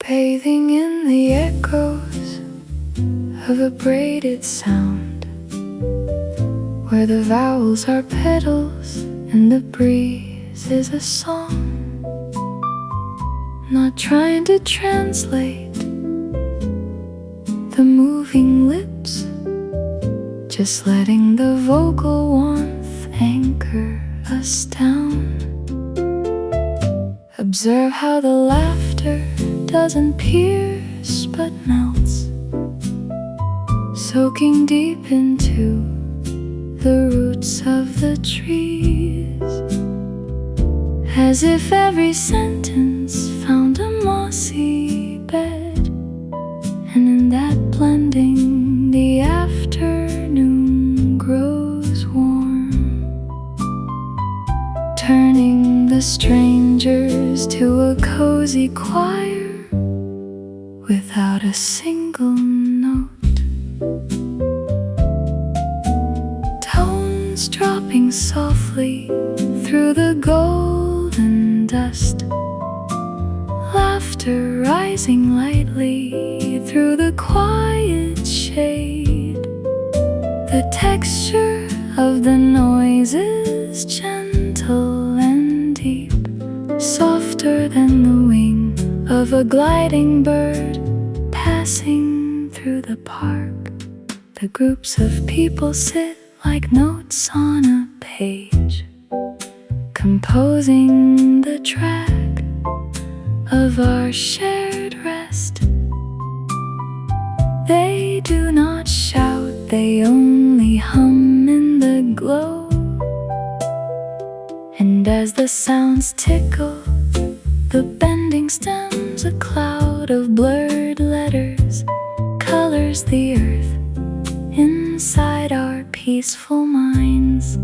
bathing in the echoes of a braided sound, where the vowels are petals and the breeze is a song. Not trying to translate the moving lips, just letting the vocal warmth anchor us down. Observe how the laughter doesn't pierce but melts, soaking deep into the roots of the trees, as if every sentence found a mossy bed, and in that blending the afternoon grows warm, turning the strangers to a cozy choir without a single note. Tones dropping softly through the golden dust, laughter rising lightly through the quiet shade. The texture of the noise is gentle and deep, softer than the wing of a gliding bird passing through the park. The groups of people sit like notes on a page, composing the track of our shared rest. They do not shout, they only hum in the glow. And as the sounds tickle the bending stems, a cloud of blurred letters colors the earth inside our peaceful minds.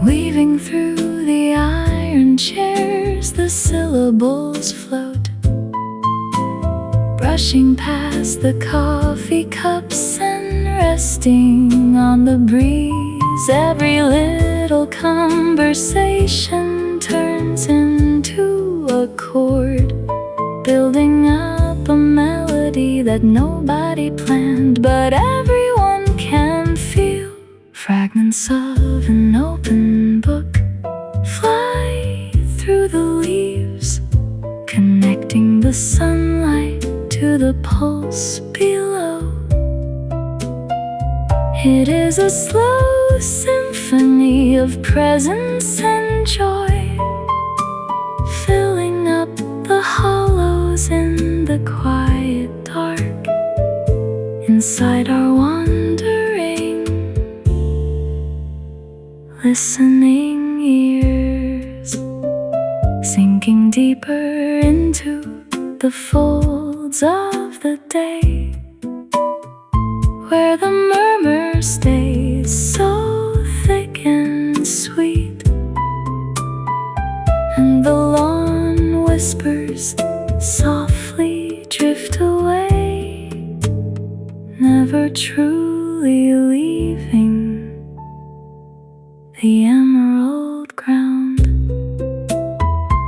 Weaving through the iron chairs, the syllables float, brushing past the coffee cups and resting on the breeze. Every little conversation turns into a chord, building up a melody that nobody planned, but everyone can feel. Fragments of an open book fly through the leaves, connecting the sunlight to the pulse below. It is a slow symphony of presence and joy, filling up the hollows in the quiet dark inside our wandering, listening ears, sinking deeper into the folds of the day, where the murmur stays so thick and sweet, and the lawn whispers softly drift away, never truly leaving the emerald ground.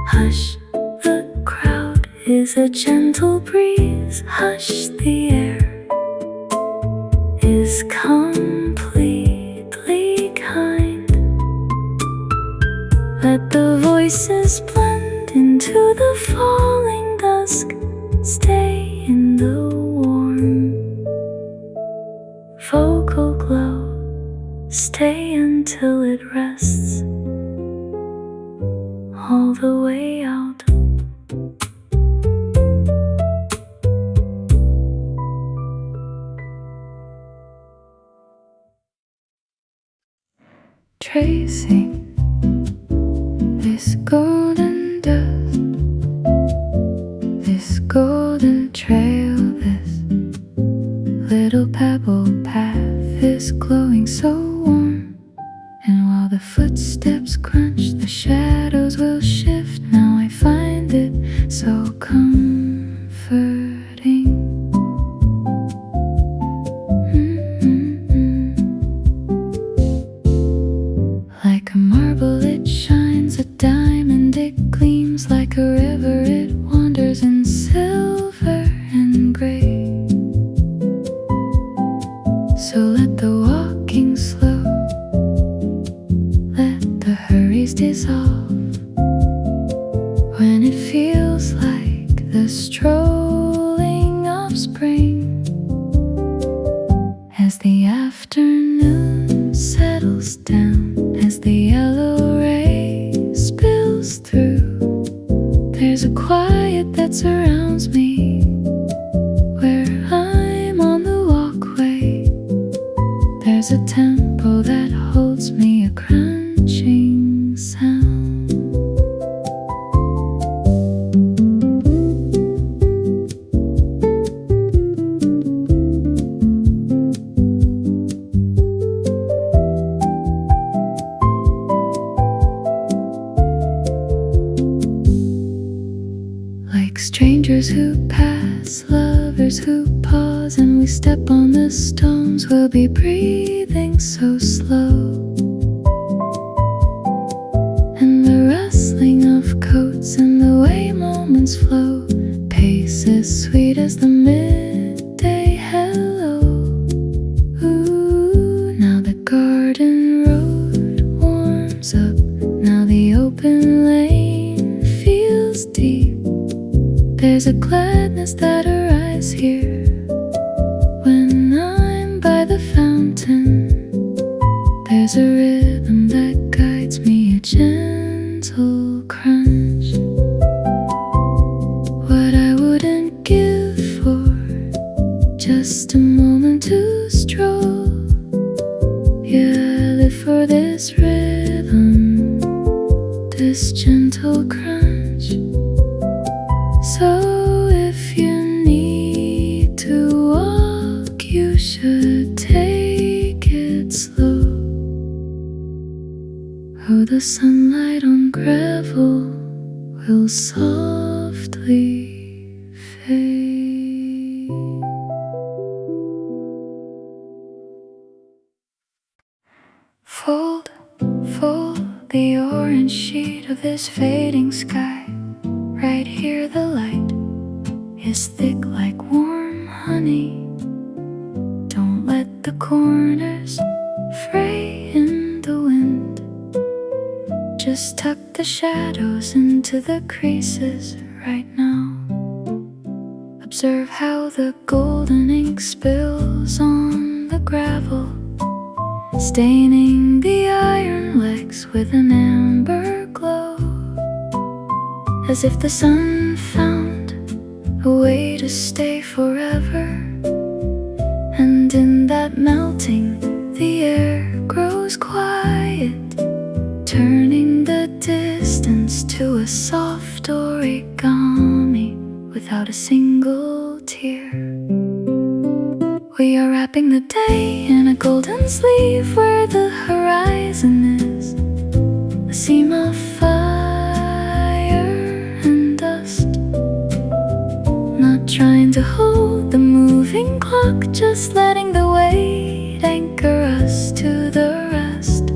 Hush, the crowd is a gentle breeze. Hush, the air is completely kind. Let the voices blend into the falling dusk. Stay in the warm vocal glow. Stay until it rests all the way out. Tracing this golden dust, this golden trail, this little pebble path is glowing so warm. And while the footsteps crunch, the shadows will shift. Now I find it so comforting. Like a marble it shines, a diamond it gleams, like a river it when it feels like the strolling of spring, as the afternoon settles down, as the yellow ray spills through. There's a quiet that surrounds me where I'm on the walkway. There's a tempo that holds me, a crunching sound. Strangers who pass, lovers who pause, and we step on the stones. We'll be breathing so slow, and the rustling of coats and the way moments flow. Pace as sweet as the midday hello. Ooh, now the garden road warms up, now the open lane feels deep. There's a gladness that arises here when I'm by the fountain. There's a rhythm that guides me, a gentle crunch. What I wouldn't give for just a moment to stroll. Yeah, I live for this rhythm, this gentle crunch. So if you need to walk, you should take it slow. Oh, the sunlight on gravel will softly fade. Fold, fold the orange sheet of this fading sky. Right here the light is thick like warm honey. Don't let the corners fray in the wind. Just tuck the shadows into the creases right now. Observe how the golden ink spills on the gravel, staining the iron legs with an amber glow. As if the sun found a way to stay forever, and in that melting the air grows quiet, turning the distance to a soft origami without a single tear. We are wrapping the day in a golden sleeve where the horizon is a seam of trying to hold the moving clock, just letting the weight anchor us to the rest.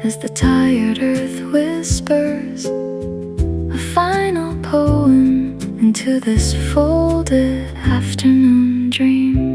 As the tired earth whispers a final poem into this folded afternoon dream.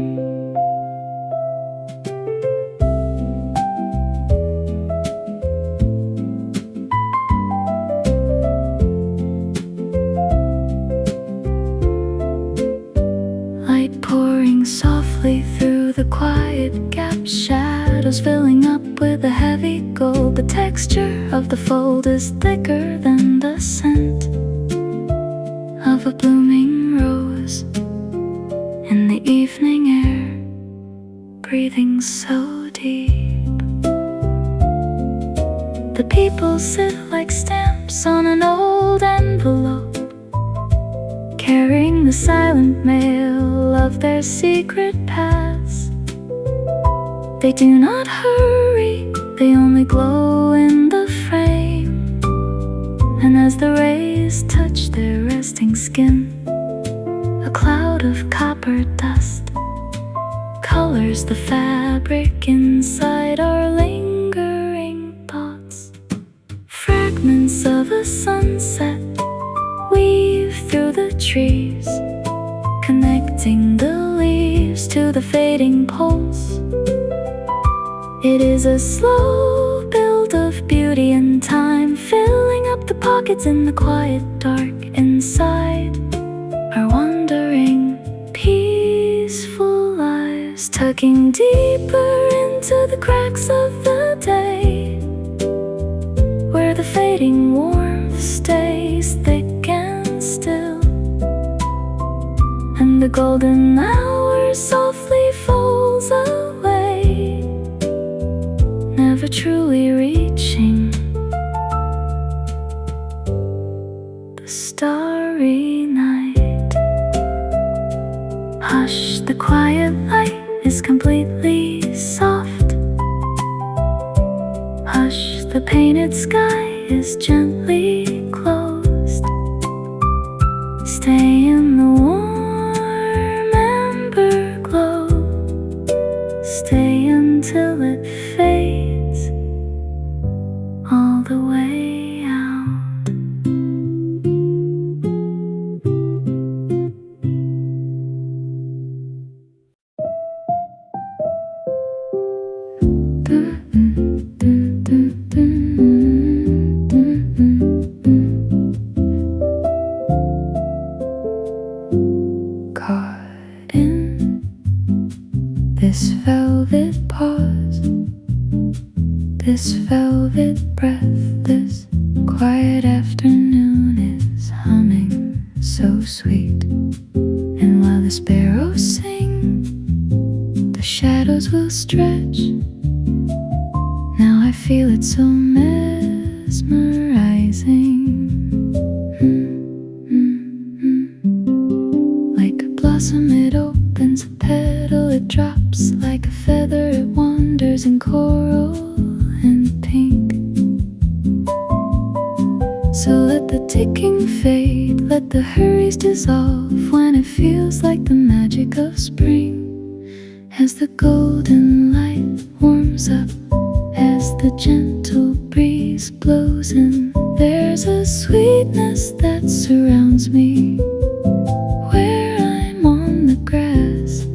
Softly through the quiet gaps, shadows filling up with a heavy gold. The texture of the fold is thicker than the scent of a blooming rose in the evening air, breathing so deep. The people sit like stamps on an old envelope, carrying the silent mail of their secret paths. They do not hurry, they only glow in the frame, and as the rays touch their resting skin, a cloud of copper dust colors the fabric inside our lingering thoughts. Fragments of a sunset weave through the trees, connecting the leaves to the fading pulse. It is a slow build of beauty and time, filling up the pot pockets in the quiet dark inside are wandering, peaceful lives, tugging deeper into the cracks of the day, where the fading warmth stays thick and still, and the golden hour softly falls away, never truly reaching the starry night. Hush, the quiet light is completely soft. Hush, the painted sky is gently closed. Stay in the warm amber glow. Stay until it fades all the way out. Caught in this velvet pause, this velvet breath, this quiet afternoon is humming so sweet. And while the sparrows sing, the shadows will stretch. Now I feel it so mesmerizing. Like a blossom it opens, a petal it drops, like a feather it wanders in coral and pink. So let the ticking fade, let the hurries dissolve, when it feels like the magic of spring. As the golden light warms up, as the gentle breeze blows in, there's a sweetness that surrounds me. Where I'm on the grass,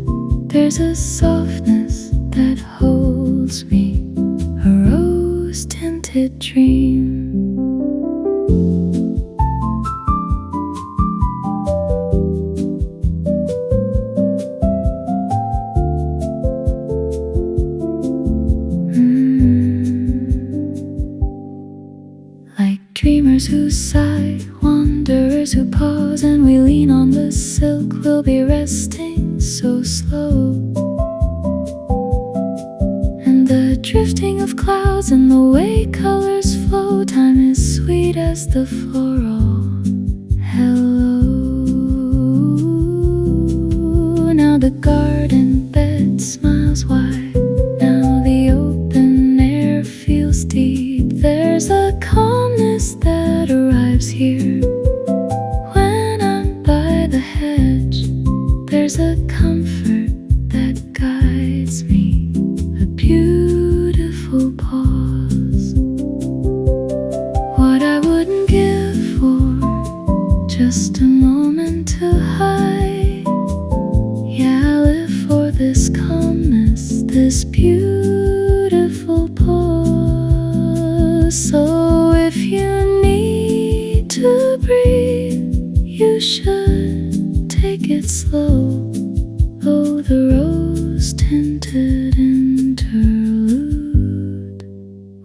there's a softness that holds me, a rose-tinted dream. Like dreamers who sigh, wanderers who pause, and we lean on the silk, we'll be resting so slow. And the drifting of clouds and the way colors flow, time is sweet as the floral hello. Now the garden bed smiles wide, now the open air feels deep. There's a calmness that arrives here when I'm by the hedge. There's a comfort that guides me, a beautiful pause. What I wouldn't give for just a moment to hide. Yeah, I live for this calmness, this beautiful pause. So if you need to breathe, you should take it slow. Oh, the rose-tinted interlude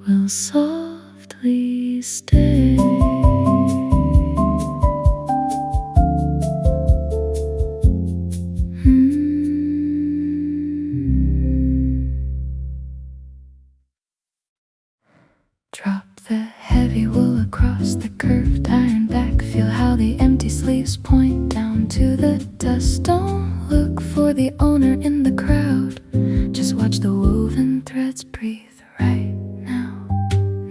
will softly stay. Drop the heavy wool across the curved iron back. Feel how the empty sleeves point down to the dust. Don't look for the owner in the crowd, just watch the woven threads breathe right now.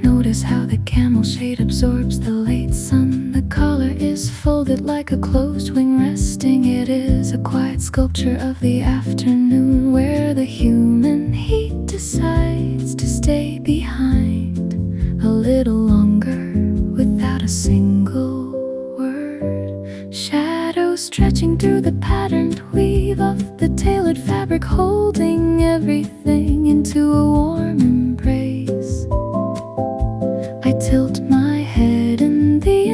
Notice how the camel shade absorbs the late sun. The collar is folded like a closed wing resting. It is a quiet sculpture of the afternoon, where the human heat decides to stay behind a little longer without a single word. Shadows stretching through the patterned weave of the tailored fabric, holding everything into a warm embrace. I tilt my head in the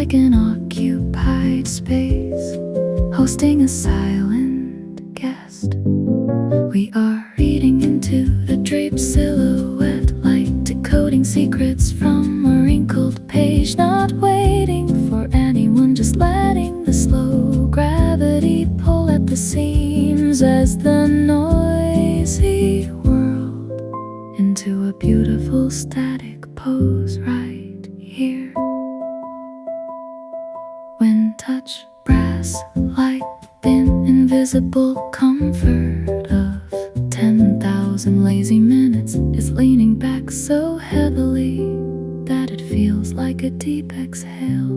like an occupied space, hosting a silent guest. We are reading into the draped silhouette, like decoding secrets from a wrinkled page, not waiting for anyone, just letting the slow gravity pull at the seams as the noisy world into a beautiful static pose right here. When touch brass light in invisible comfort of 10,000 lazy minutes is leaning back so heavily that it feels like a deep exhale.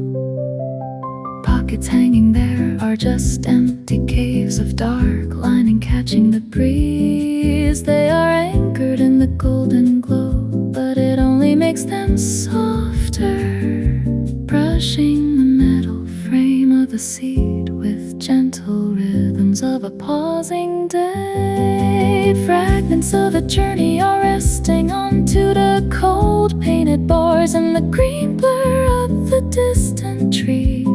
Pockets hanging there are just empty caves of dark lining catching the breeze. They are anchored in the golden glow, but it only makes them softer, brushing the metal frame of the seat with gentle rhythms of a pausing day. Fragments of a journey are resting onto the cold painted bars and the green blur of the distant trees.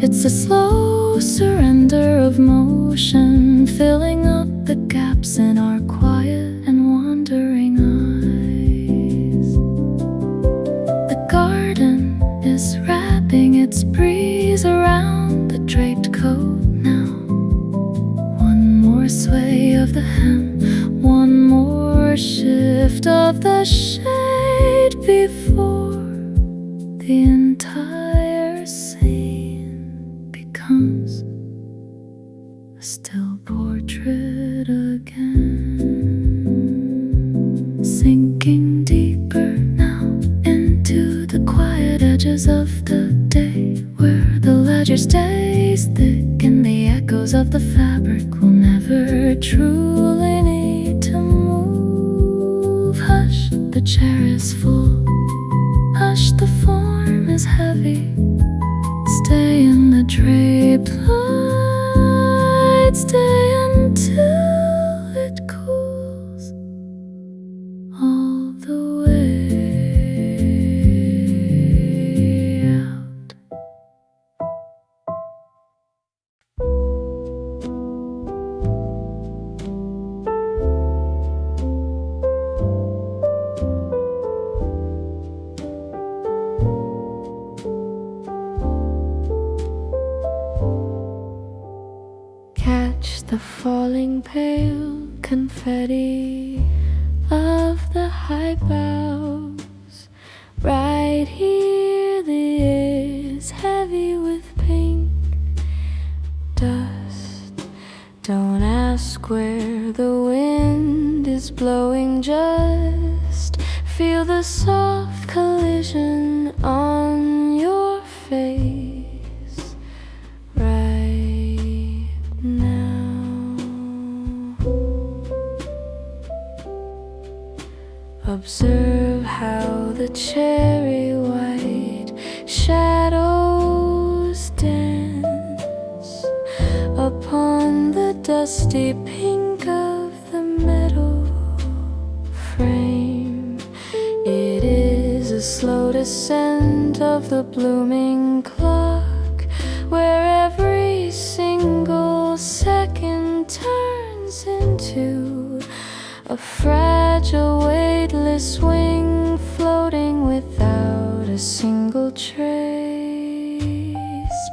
It's a slow surrender of motion, filling up the gaps in our quiet and wandering eyes. The garden is wrapping its breeze around the draped coat now. One more sway of the hem, one more shift of the shade before the entire scene becomes a still portrait again. Sinking deeper now into the quiet edges of the day, where the ledger stays thick and the echoes of the fabric will never truly need to move. Hush, the chair is full. Hush, the form is heavy. Stay in the draped light. Stay until it cools all the way out. Catch the falling pale confetti of the high boughs. Right here the air is heavy with pink dust. Don't ask where the wind is blowing, just feel the soft collision on your face right now. Observe how the cherry white shadows dance upon the dusty pink of the metal frame. It is a slow descent of the blooming clock, where every single second turns into a fragile, weightless wing, floating without a single trace.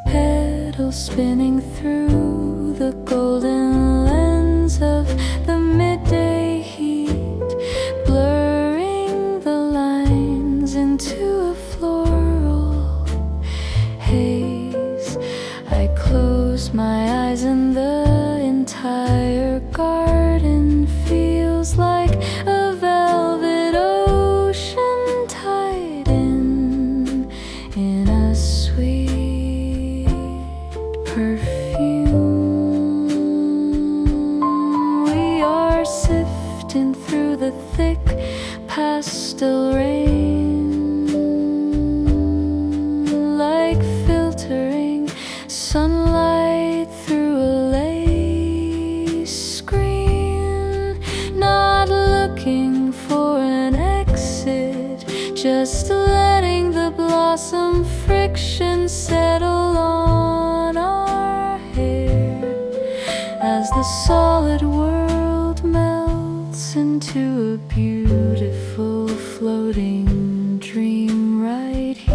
Petals spinning through the golden lens of the midday heat, blurring the lines into a floral haze. I close my eyes and the entire garden feels like a velvet ocean tied in a sweet perfume. We are sifting through the thick pastel rain, like filtering sunlight through a lace screen. Not looking for an exit, just letting the blossom friction settle on our hair as the solid world melts into a beautiful floating dream right here.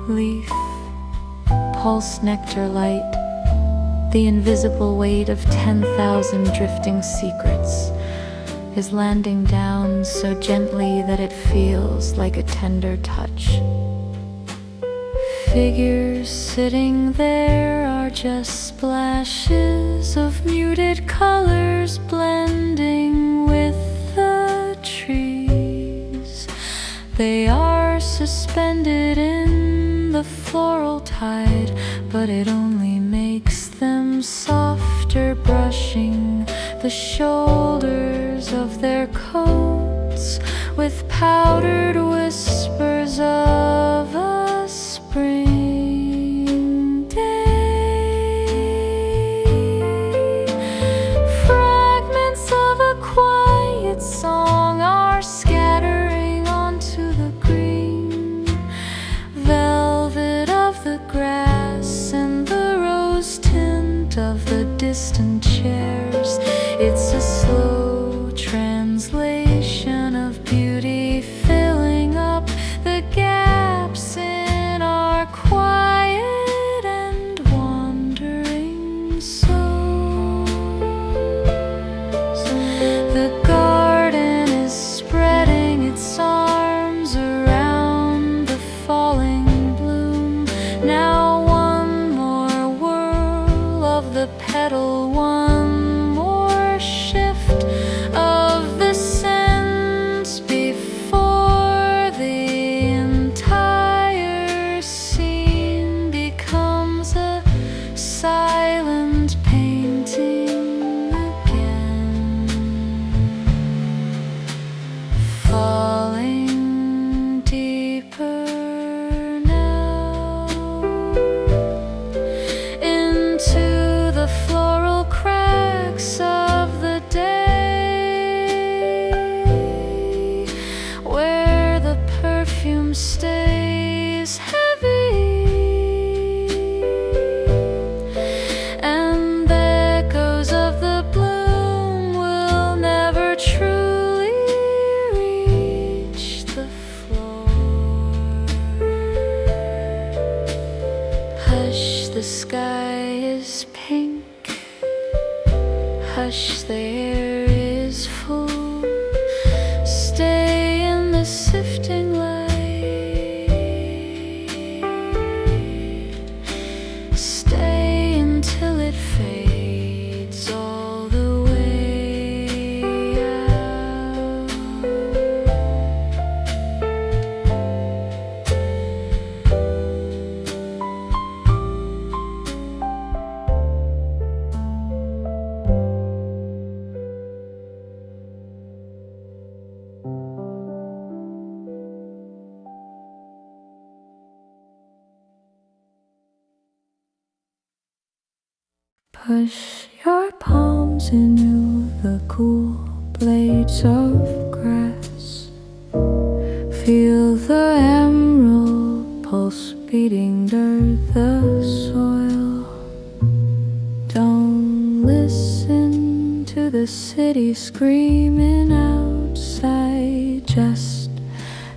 Leaf, pulse nectar light, the invisible weight of 10,000 drifting secrets is landing down so gently that it feels like a tender touch. Figures sitting there are just splashes of muted colors blending with the trees. They are suspended in the floral tide, but it only makes them softer, brushing the shoulders of their coats with powdered whispers of a spring day. Fragments of a quiet song are scattering onto the green velvet of the grass and the rose tint of the distant chairs. It's a slow translation of beauty filling up the gaps in our quiet and wandering souls. The garden is spreading its arms around the falling bloom. Now one more whirl of the petal, one more shift of the scent before the entire scene becomes a silent painting again, falling deeper now into the floral cracks of the day, where the perfume stays heavy and the echoes of the bloom will never truly reach the floor. Hush, the sky is pink. Hush, the air is full. Stay in the sifting light. Stay until it fades all the way out. Push your palms into the cool blades of grass. Feel the emerald pulse beating under the soil. Don't listen to the city screaming outside. Just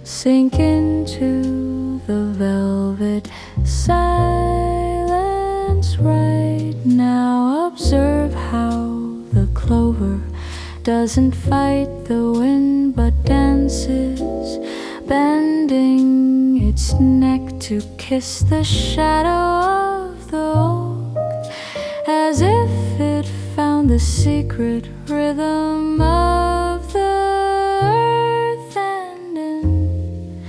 sink into the velvet silence right now. Observe how the clover doesn't fight the wind but dances, bending its neck to kiss the shadow of the oak, as if it found the secret rhythm of the earth and in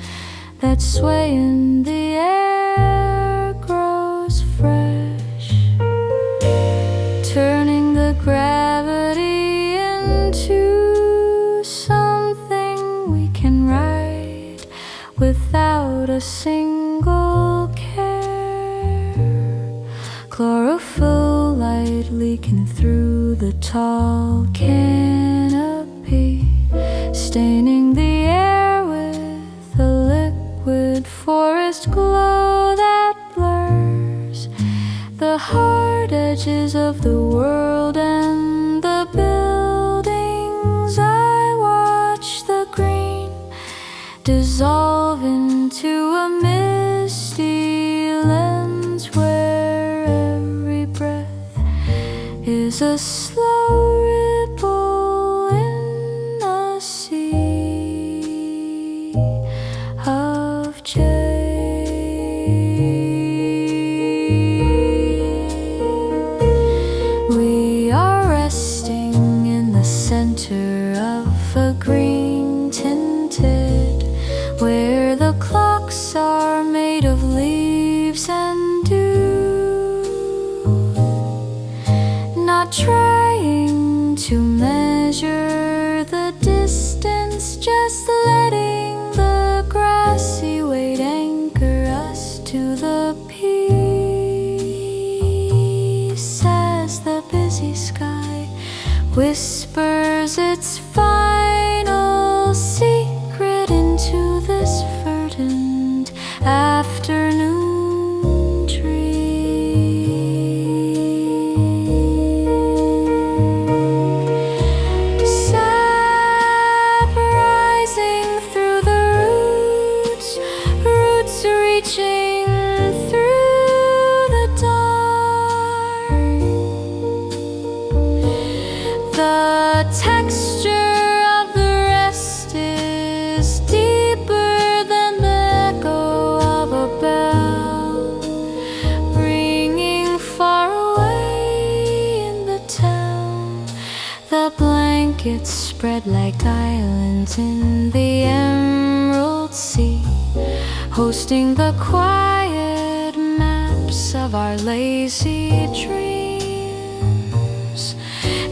that sway in the air grows fresh, turning the gravity into something we can ride without a single care. Chlorophyll light leaking through the tall canopy, staining the air with a liquid forest glow that blurs the hard edges of the world and the buildings. I watch the green dissolve into a misty lens where every breath is a slow ripple in a sea of jade. We are resting in the center of a green-tinted, where the clocks are made of leaves and dew, not trying to measure the distance, just letting the grassy weight anchor us to the peace as the busy sky whispers its final secret into this verdant afternoon dream. Sap rising through the roots, roots reaching through the dark. The texture of the rest is deeper than the echo of a bell, ringing far away in the town. The blankets spread like islands in the emerald sea, hosting the quiet maps of our lazy dreams.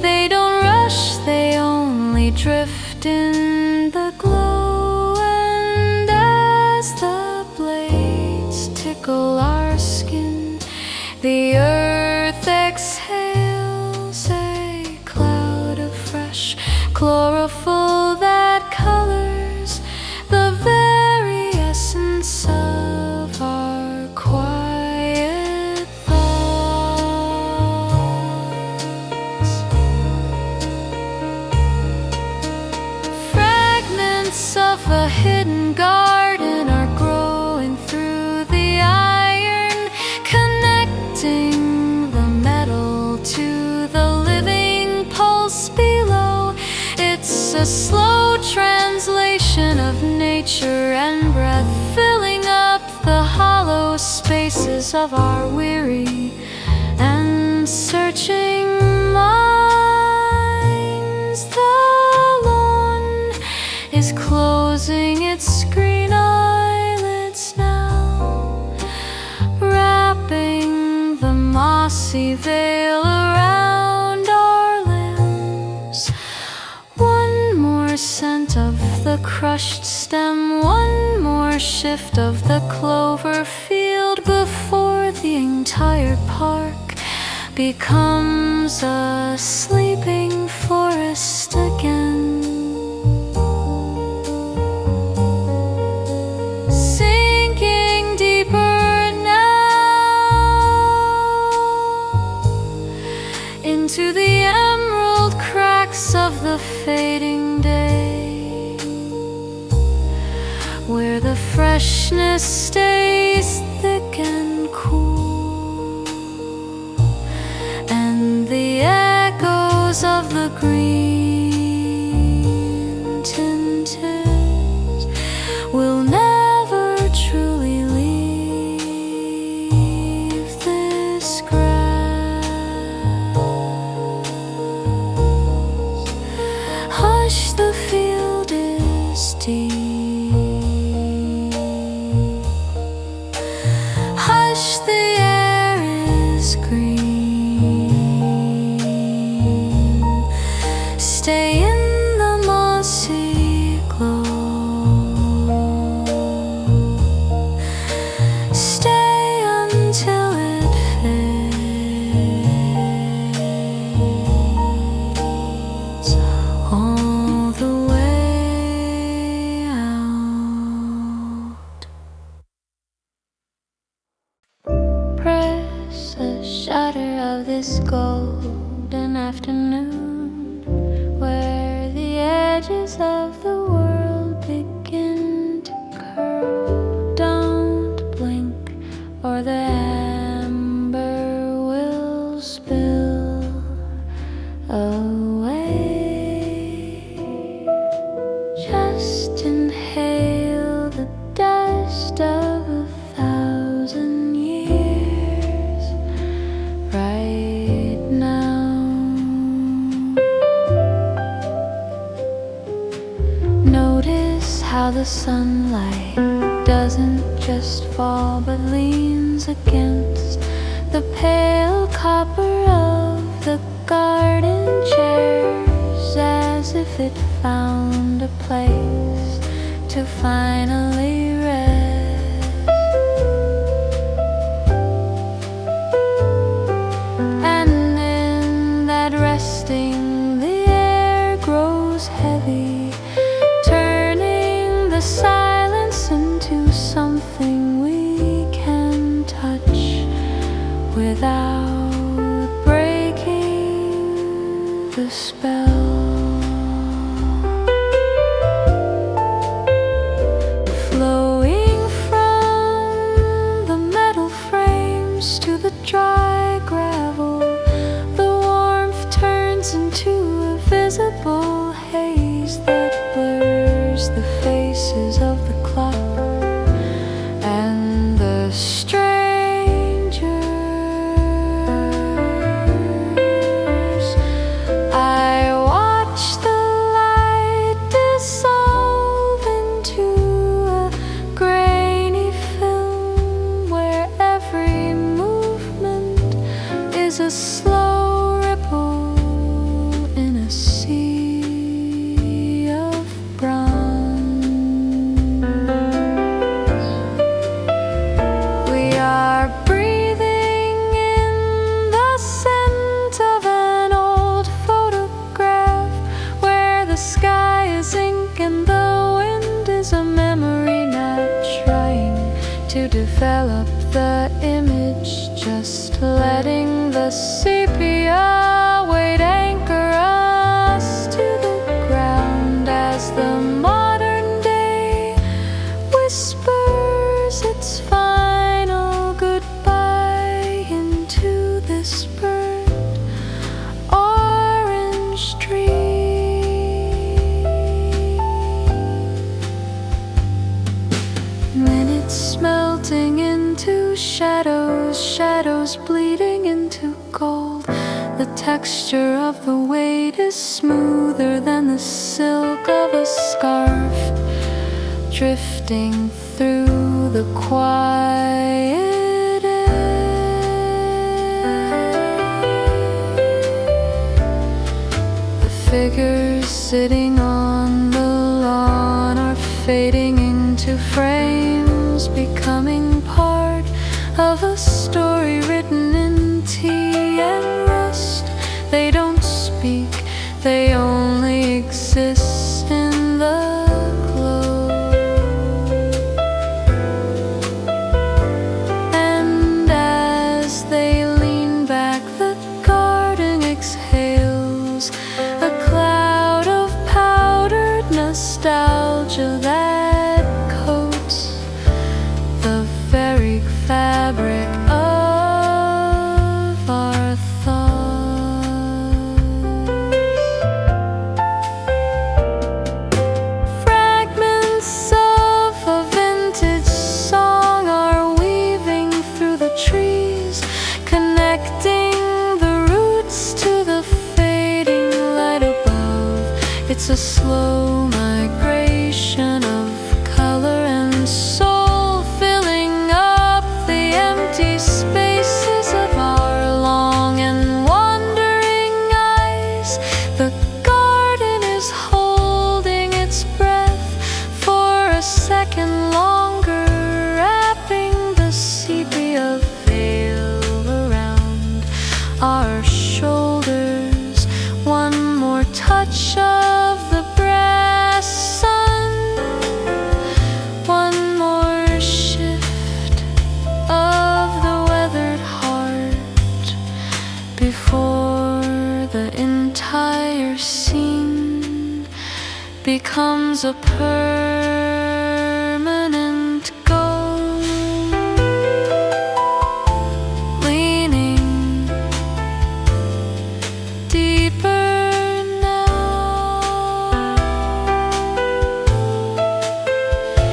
They don't rush, they only drift in the glow, and as the blades tickle our skin, the earth exhales a cloud of fresh chlorophyll that colors the very essence of our quiet thoughts. Fragments of a hidden garden are growing through the iron, connecting the metal to the living pulse below. It's a slow translation of nature and breath, filling up the hollow spaces of our weary and searching minds. The lawn is closing its green eyelids now, wrapping the mossy veil around our limbs. One more scent of the crushed stem, one more shift of the clover field before the entire park becomes a sleeping forest again. Sinking deeper now into the emerald cracks of the fading day, where the freshness stays thick and cool, and the echoes of the green-tinted will never truly leave this grass. Hush, the field is deep. Hush, the air is green. this golden afternoon, where the edges of the world begin to curl. Don't blink, or the amber will spill away. Just inhale the dust of 1,000 years right now. Notice how the sunlight doesn't just fall but leans against the pale copper of the garden chairs, as if it found a place to finally rest. And in that resting, the air grows heavy, turning the silence into something we can touch without breaking the spell. Flowing from the metal frames to the dry gravel, the warmth turns into a visible haze that blurs the faces of the clock and the strangers. I watch the light dissolve into a grainy film where every movement is a slow ripple in a sea of bronze. We are breathing in the scent of an old photograph where the sky is ink and the wind is a memory, not trying to develop the image, just letting the sepia weight anchor us to the ground as the modern day whispers its final goodbye into this burnt orange tree. Minutes melting into shadows, shadows bleeding into gold. The texture of the weight is smoother than the silk of a scarf, drifting through the quiet air. The figures sitting on the lawn are fading into frames, becoming part of a story written in tea and rust. They don't speak, they only exist in the glow. And as they lean back, the garden exhales a cloud of powdered nostalgia that coats the very fabric of our thoughts. Fragments of a vintage song are weaving through the trees, connecting the roots to the fading light above. It's a slow migration of color and soul, filling up the empty spaces of our long and wandering eyes. The garden is holding its breath for a second longer, wrapping the sepia veil around our shoulders. One more touch of the breath becomes a permanent goal, leaning deeper now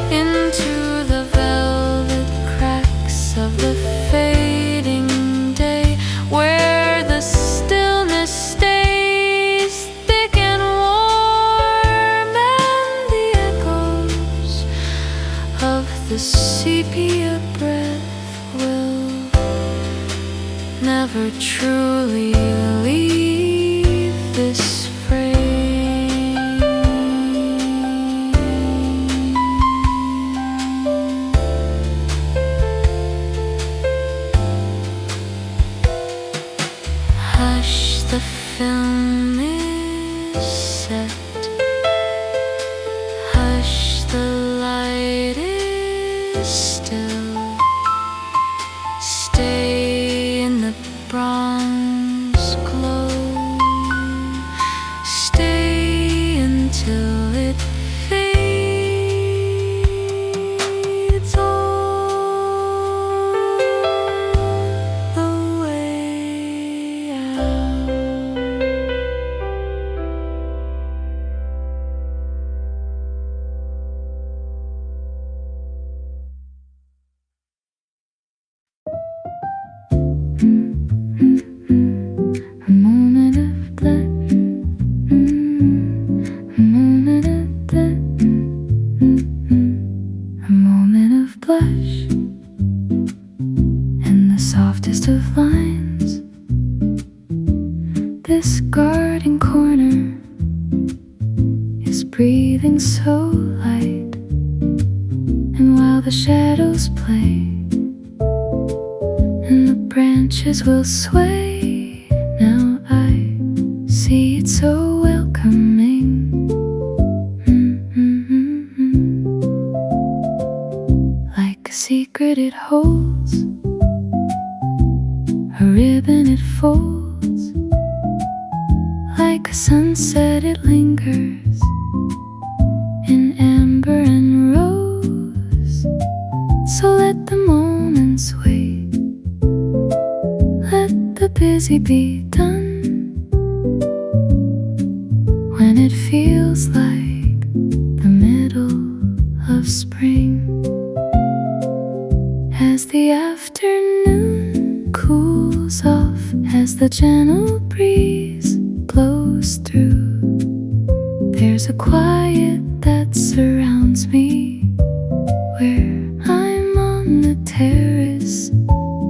into the velvet cracks of the fading day, where the stillness stays thick and warm, and the echoes of the sepia breath will never truly leave this frame. Hush, the film is set. Hush, the light is still. Stay in the bronze glow. Stay until it fades all the way out. A moment of bliss, a moment of bliss, a moment of blush, and the softest of lines. This garden corner is breathing so light, and while the shadows play and the branches will sway, now I see it so welcoming. Like a secret it holds, a ribbon it folds, like a sunset it lingers in amber and rose. So let the moments wait, let the busy be done, when it feels like the middle of spring. As the afternoon cools off, as the gentle breeze blows through, there's a quiet that surrounds me. Where I'm on the terrace,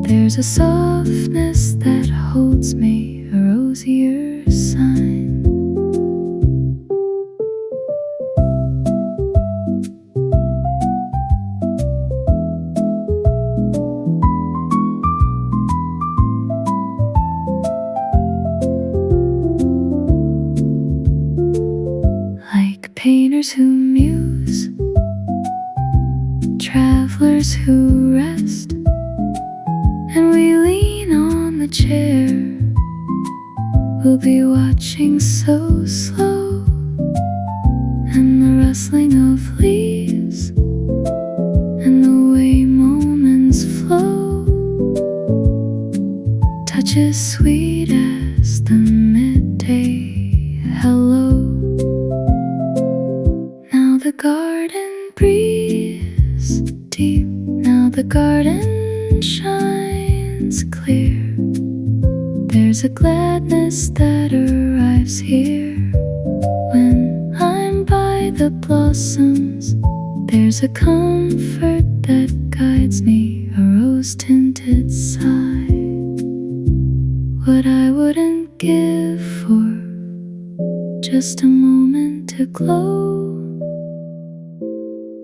there's a softness that holds me, a rosier sign. Like painters who muse, travelers who rest, and we lean on the chair, we'll be watching so slow, and the rustling of leaves, and the way moments flow, touches sweet as the midday hello. Now the garden breathes deep, now the garden shines clear. There's a gladness that arrives here when I'm by the blossoms. There's a comfort that guides me, a rose-tinted sigh, what I wouldn't give for just a moment to glow.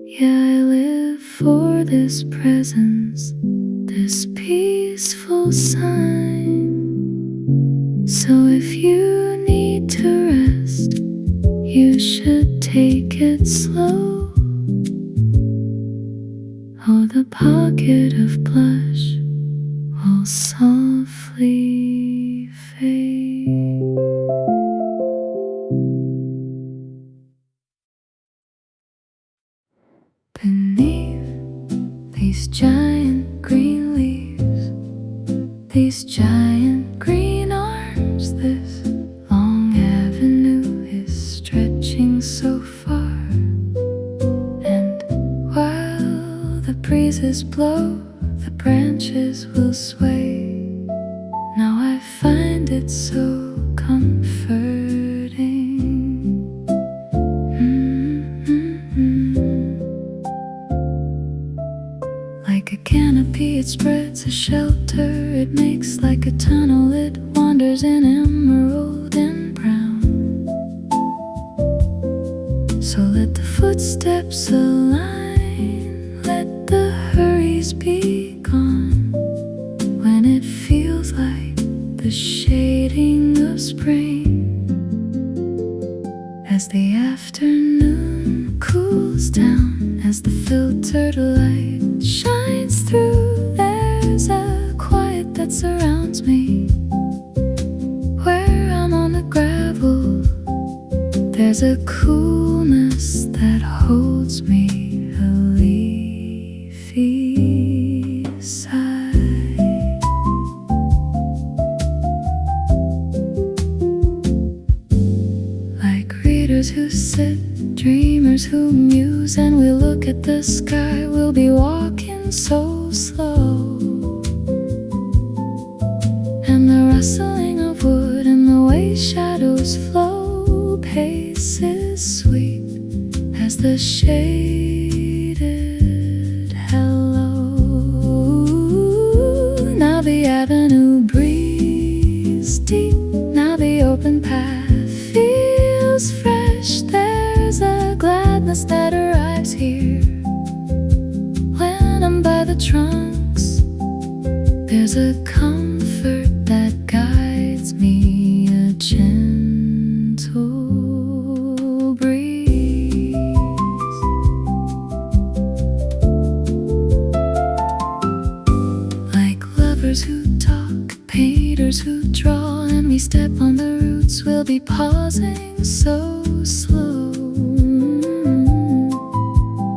Yeah, I live for this presence, this peaceful sign. So if you need to rest, you should take it slow. Oh, the pocket of blush will softly fade. these giant green leaves, these giant green arms. This long avenue is stretching so far, and while the breezes blow, the branches will sway. Now I find it so comforting. Like a canopy, it spreads a shelter. It makes like a tunnel. It wanders in emerald and brown. So let the footsteps align, let the hurries be gone. When it feels like the shading of spring, as the afternoon cools down, as the filtered light shines through, there's a quiet that surrounds me. Where I'm on the gravel, there's a coolness that holds me, a leafy sigh. Like readers who sit, dreamers who muse, and we look at the sky, we'll be walking so slow. And the rustling of wood and the way shadows flow, pace is sweet as the shaded hello. Now the avenue breathes deep, now the open path feels fresh. There's a gladness that arrives here when I'm by the trunks. There's a comfort that guides me, a gentle breeze. Like lovers who talk, painters who draw, and we step on the roots, we'll be pausing so slow.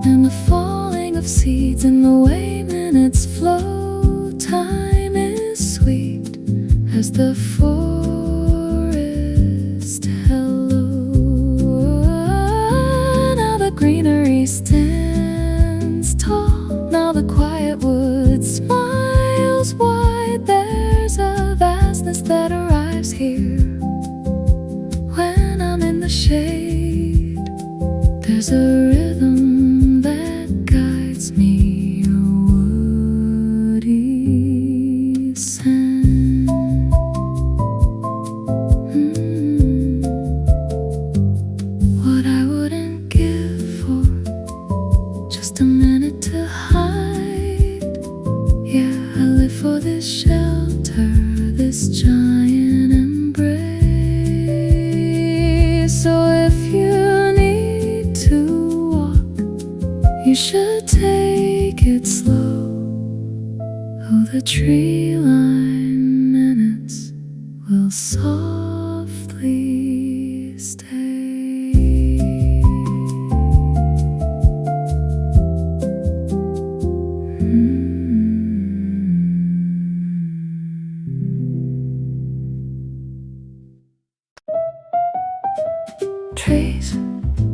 And the falling of seeds and the way minutes flow, time is sweet as the forest hello. Now the greenery stands tall, now the quiet wood smiles wide. There's a vastness that arrives here when I'm in the shade. There's a rhythm that guides me, a woody scent. What I wouldn't give for just a minute to hide. Yeah, I live for this shelter, this giant embrace. So if you need to walk, you should take it slow. Oh, the tree line minutes will softly stay.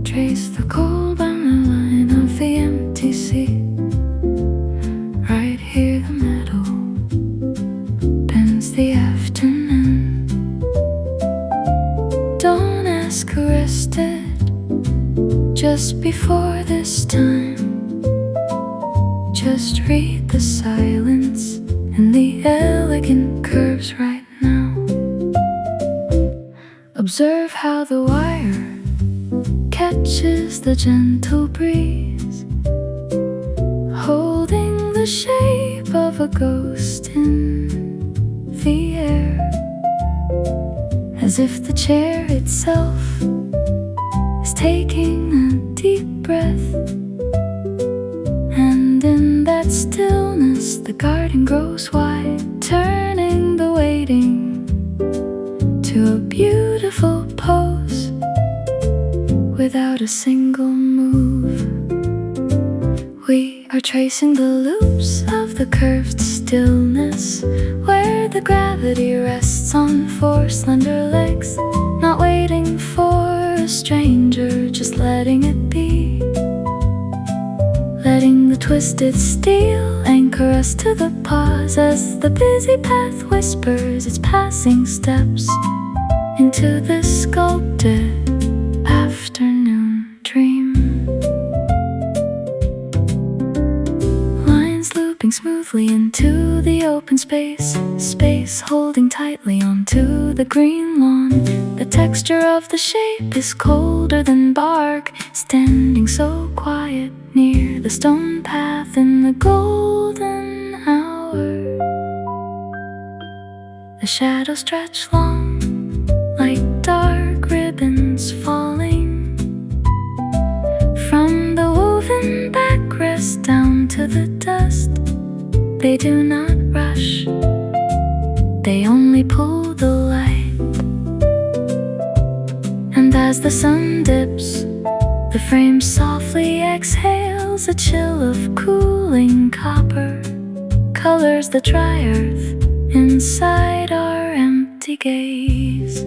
Trace the cold by the line of the empty sea. Right here the meadow bends the afternoon. Don't ask who rested just before this time. Just read the silence and the elegant curves right now. Observe how the wire catches the gentle breeze, holding the shape of a ghost in the air, as if the chair itself is taking a deep breath. And in that stillness the garden grows wide, turning the waiting to a beautiful pose. Without a single move, we are tracing the loops of the curved stillness, where the gravity rests on four slender legs, not waiting for a stranger, just letting it be. Letting the twisted steel anchor us to the pause as the busy path whispers its passing steps into this sculpted afternoon dream. Lines looping smoothly into the open space, space holding tightly onto the green lawn. The texture of the shape is colder than bark, standing so quiet near the stone path in the golden hour. The shadows stretch long like dark ribbons falling from the woven backrest down to the dust. They do not rush, they only pull the light. And as the sun dips, the frame softly exhales a chill of cooling copper, colors the dry earth inside our empty gaze.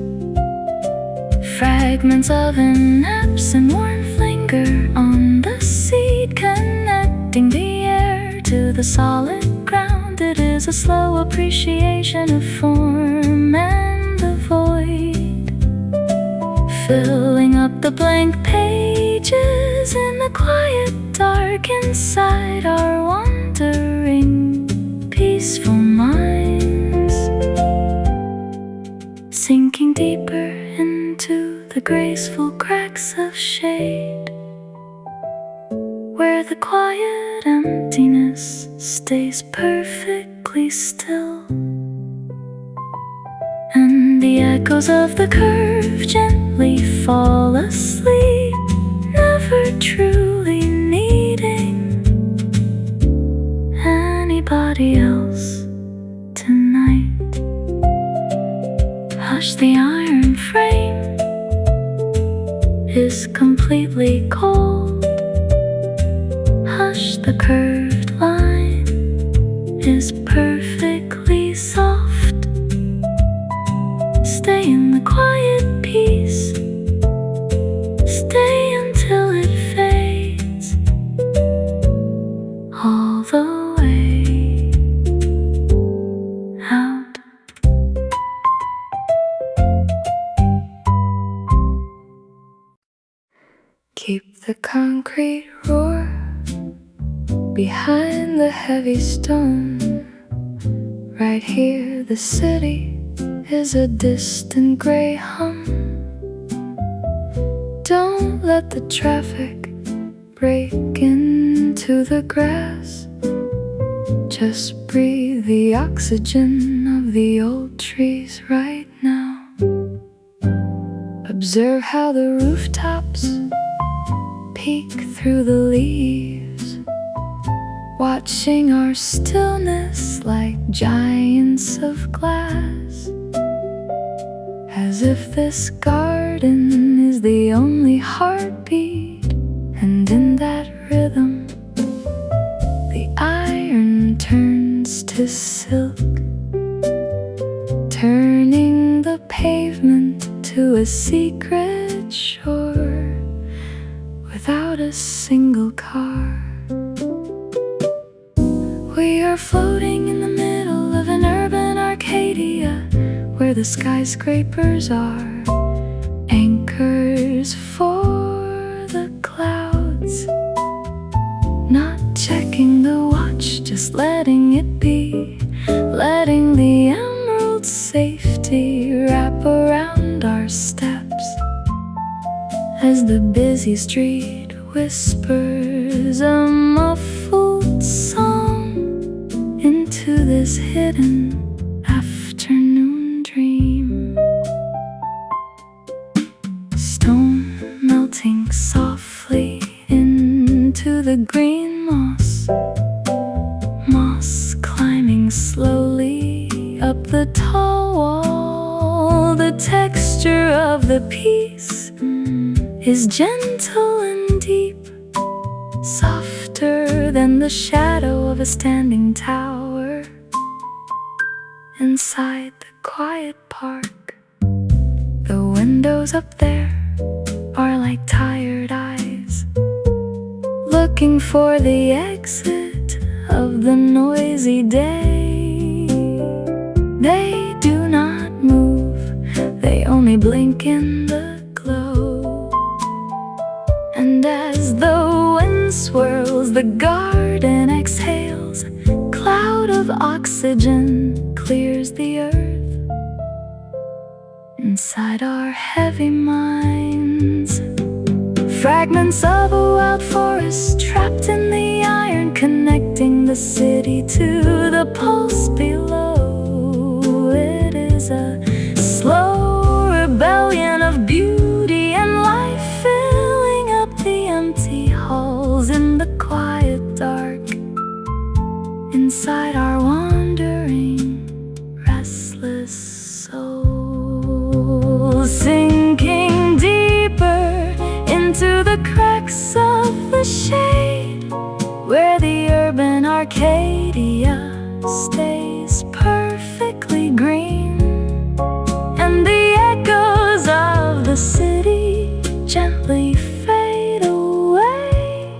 Fragments of an absent warmth linger on the seed, connecting the air to the solid ground. It is a slow appreciation of form and the void, filling up the blank pages in the quiet dark inside our wandering, peaceful minds, sinking deeper into the graceful cracks of shade, where the quiet emptiness stays perfectly still, and the echoes of the curve gently fall asleep, never truly needing anybody else tonight. Hush, the iron frame is completely cold. Hush, the curved line is perfectly soft. Stay in the quiet peace, stay until it fades all the way out. Keep the concrete roar behind the heavy stone. Right here the city is a distant gray hum. Don't let the traffic break into the grass. Just breathe the oxygen of the old trees right now. Observe how the rooftops peek through the leaves, watching our stillness like giants of glass, as if this garden is the only heartbeat. And in that rhythm, the iron turns to silk, turning the pavement to a secret shore without a single car. We are floating in the middle of an urban Arcadia, where the skyscrapers are anchors for the clouds. Not checking the watch, just letting it be, letting the emerald safety wrap around our steps, as the busy street whispers a muffled song into this hidden afternoon dream. Stone melting softly into the green moss, moss climbing slowly up the tall wall. The texture of the piece is gentle and deep, softer than the shadow of a standing tower inside the quiet park. The windows up there are like tired eyes looking for the exit of the noisy day. They do not move, they only blink in the glow. And as the wind swirls, the garden exhales. Cloud of oxygen clears the earth. Inside our heavy minds, fragments of a wild forest trapped in the iron, connecting the city to the pulse below. It is a slow rebellion of beauty and life, filling up the empty halls in the quiet dark. Inside our wandering, restless souls, sinking deeper into the cracks of the shade, where the urban Arcadia stays perfectly green, and the echoes of the city gently fade away,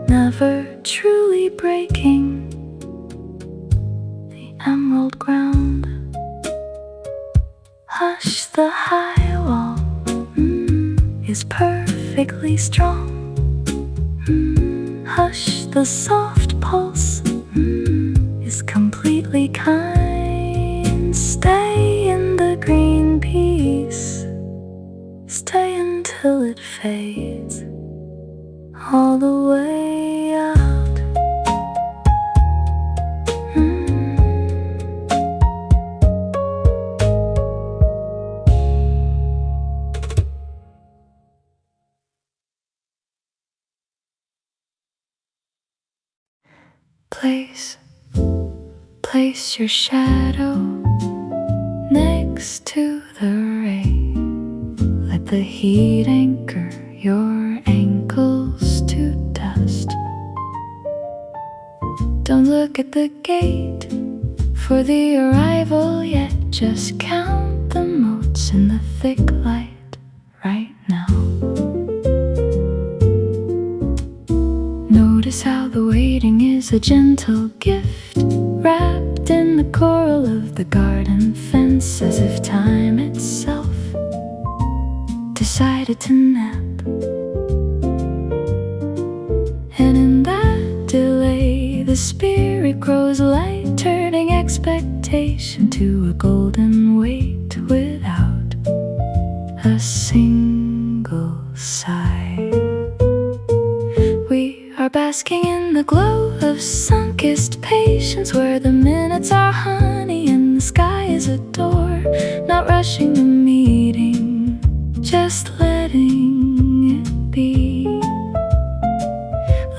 never truly breaking the emerald ground. Hush, the high wall is perfectly strong. Hush, the soft pulse is completely kind. Stay in the green peace, stay until it fades all the way out. Place your shadow next to the ray. Let the heat anchor your ankles to dust. Don't look at the gate for the arrival yet. Just count the motes in the thick light right now. Notice how the waiting is a gentle gift, wrapped in the coral of the garden fence, as if time itself decided to nap. And in that delay, the spirit grows light, turning expectation to a golden weight without a single sigh. We are basking in the glow of Sunkissed Patience, where the minutes are honey and the sky is a door. Not rushing the meeting, just letting it be.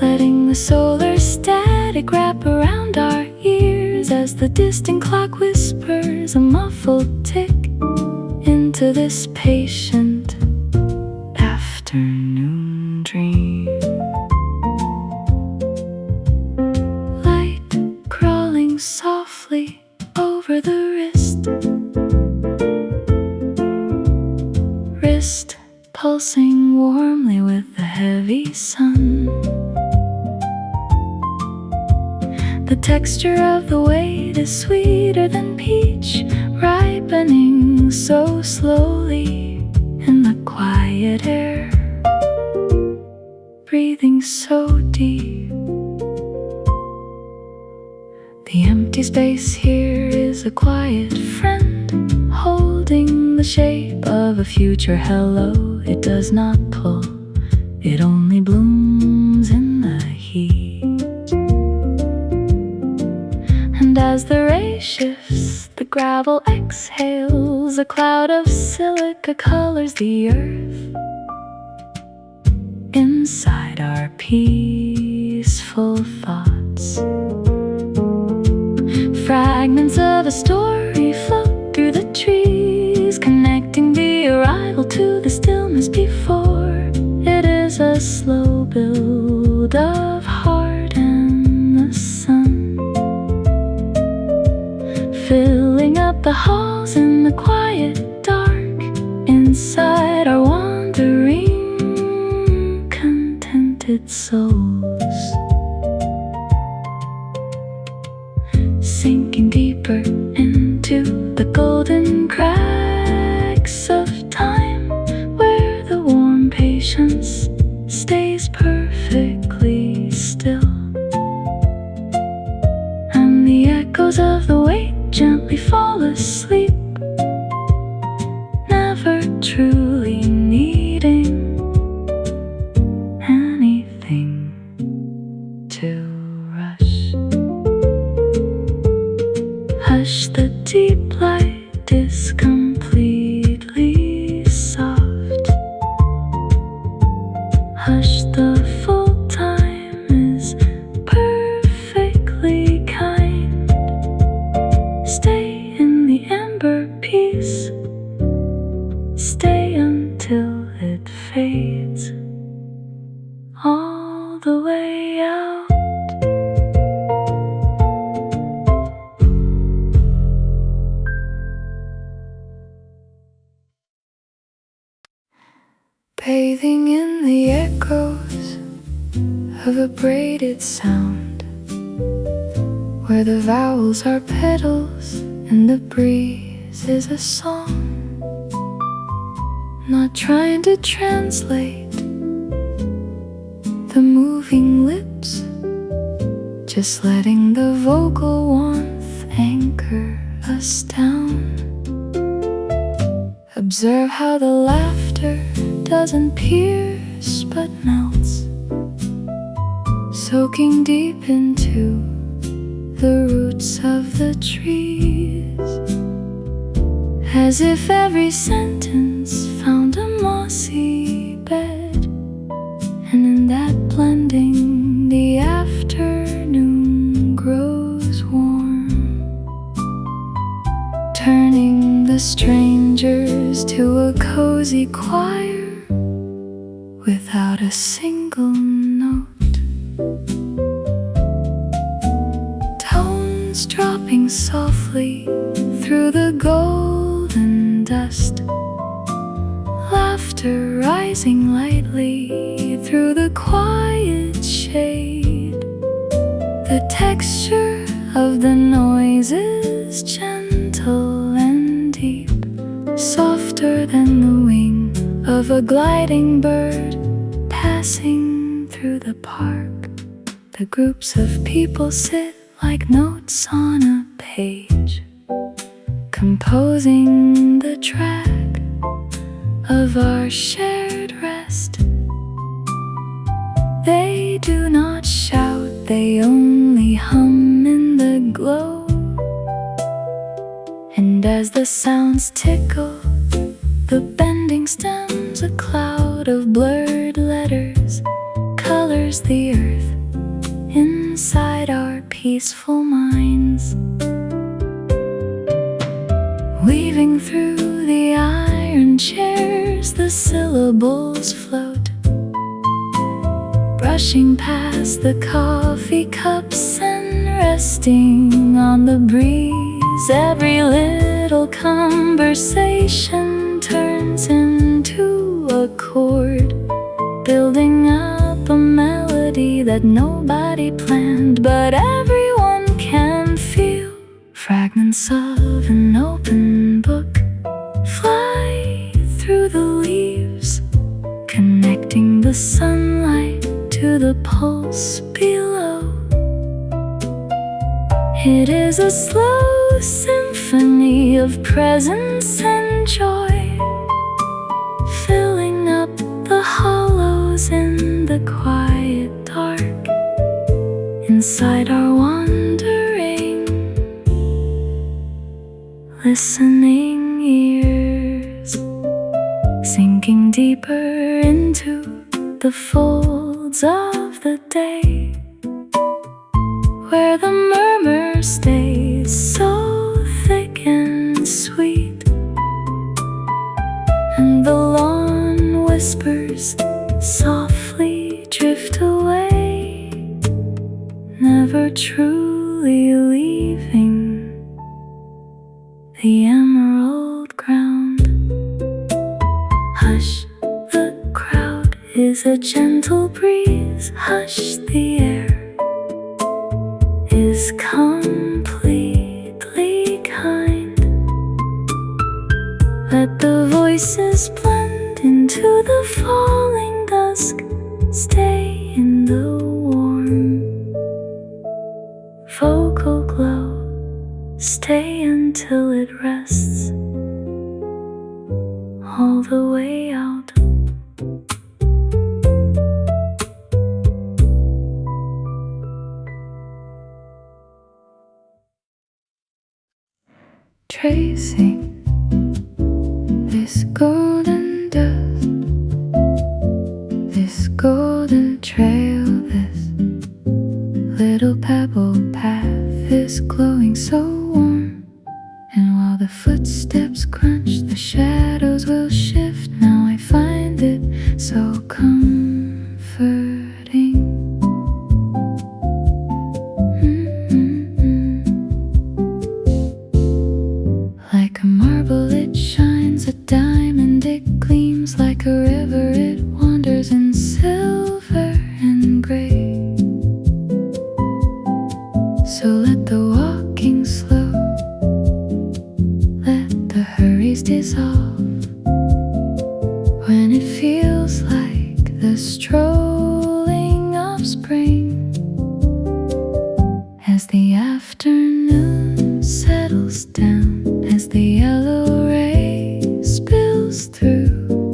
Letting the solar static wrap around our ears as the distant clock whispers a muffled tick into this patient afternoon dream. Softly over the wrist pulsing warmly with the heavy sun. The texture of the weight is sweeter than peach, ripening so slowly in the quiet air, breathing so deep. The empty space here is a quiet friend, holding the shape of a future hello. It does not pull, it only blooms in the heat. And as the ray shifts, the gravel exhales. A cloud of silica colors the earth. Inside our peaceful thoughts, fragments of a story float through the trees, connecting the arrival to the stillness before. It is a slow build of heart halls in the quiet dark, inside our wandering, contented souls, sinking deeper into the golden cracks of time, where the warm patience stays perfectly still, and the echoes of the wait gently fall asleep, never truly needing anything to rush. Hush, the deep light is completely soft. Hush, the full time is perfectly kind. Stay in the amber peace, stay until it fades all the way out. Bathing in the echoes of a braided sound, where the vowels are petals and the breeze is a song. Not trying to translate the moving lips, just letting the vocal warmth anchor us down. Observe how the laughter doesn't pierce but melts, soaking deep into the roots of the trees, as if every sentence found a mossy bed, and in that blending the afternoon grows warm, turning the strangers to a cozy choir without a single note. Tones dropping softly through the golden dust, laughter rising lightly through the quiet shade. The texture of the noise is gentle and deep, softer than the wing of a gliding bird passing through the park. The groups of people sit like notes on a page, composing the track of our shared rest. They do not shout, they only hum in the glow, and as the sounds tickle the bending stems, a cloud of blurred letters colors the earth inside our peaceful minds. Weaving through the iron chairs, the syllables float, brushing past the coffee cups and resting on the breeze. Every little conversation turns into a chord, building up a melody that nobody planned, but everyone can feel. Fragments of an open book fly through the leaves, connecting the sunlight to the pulse below. It is a slow symphony of presence and joy, filling up the hollows in the quiet dark, inside our wandering, listening ears, sinking deeper into the folds of the day, where the murmur stays so thick and sweet, and the lawn whispers softly drift away, never truly leaving the emerald ground. Hush, the crowd is a gentle breeze. Hush, the air is completely kind. Let the voices blend into the falling dusk. Stay in the warm vocal glow. Stay until it rests all the way out. Tracing this golden dust, this golden trail, this little pebble path is glowing so warm. And while the footsteps crunch, the shadows will shift. Now I find it so comforting. Like a marble it shines, a diamond it gleams. Like a river it wanders in silver and gray. So let the walking slow, let the hurries dissolve. When it feels like the strolling of spring, as the afternoon settles down, as the yellow ray spills through,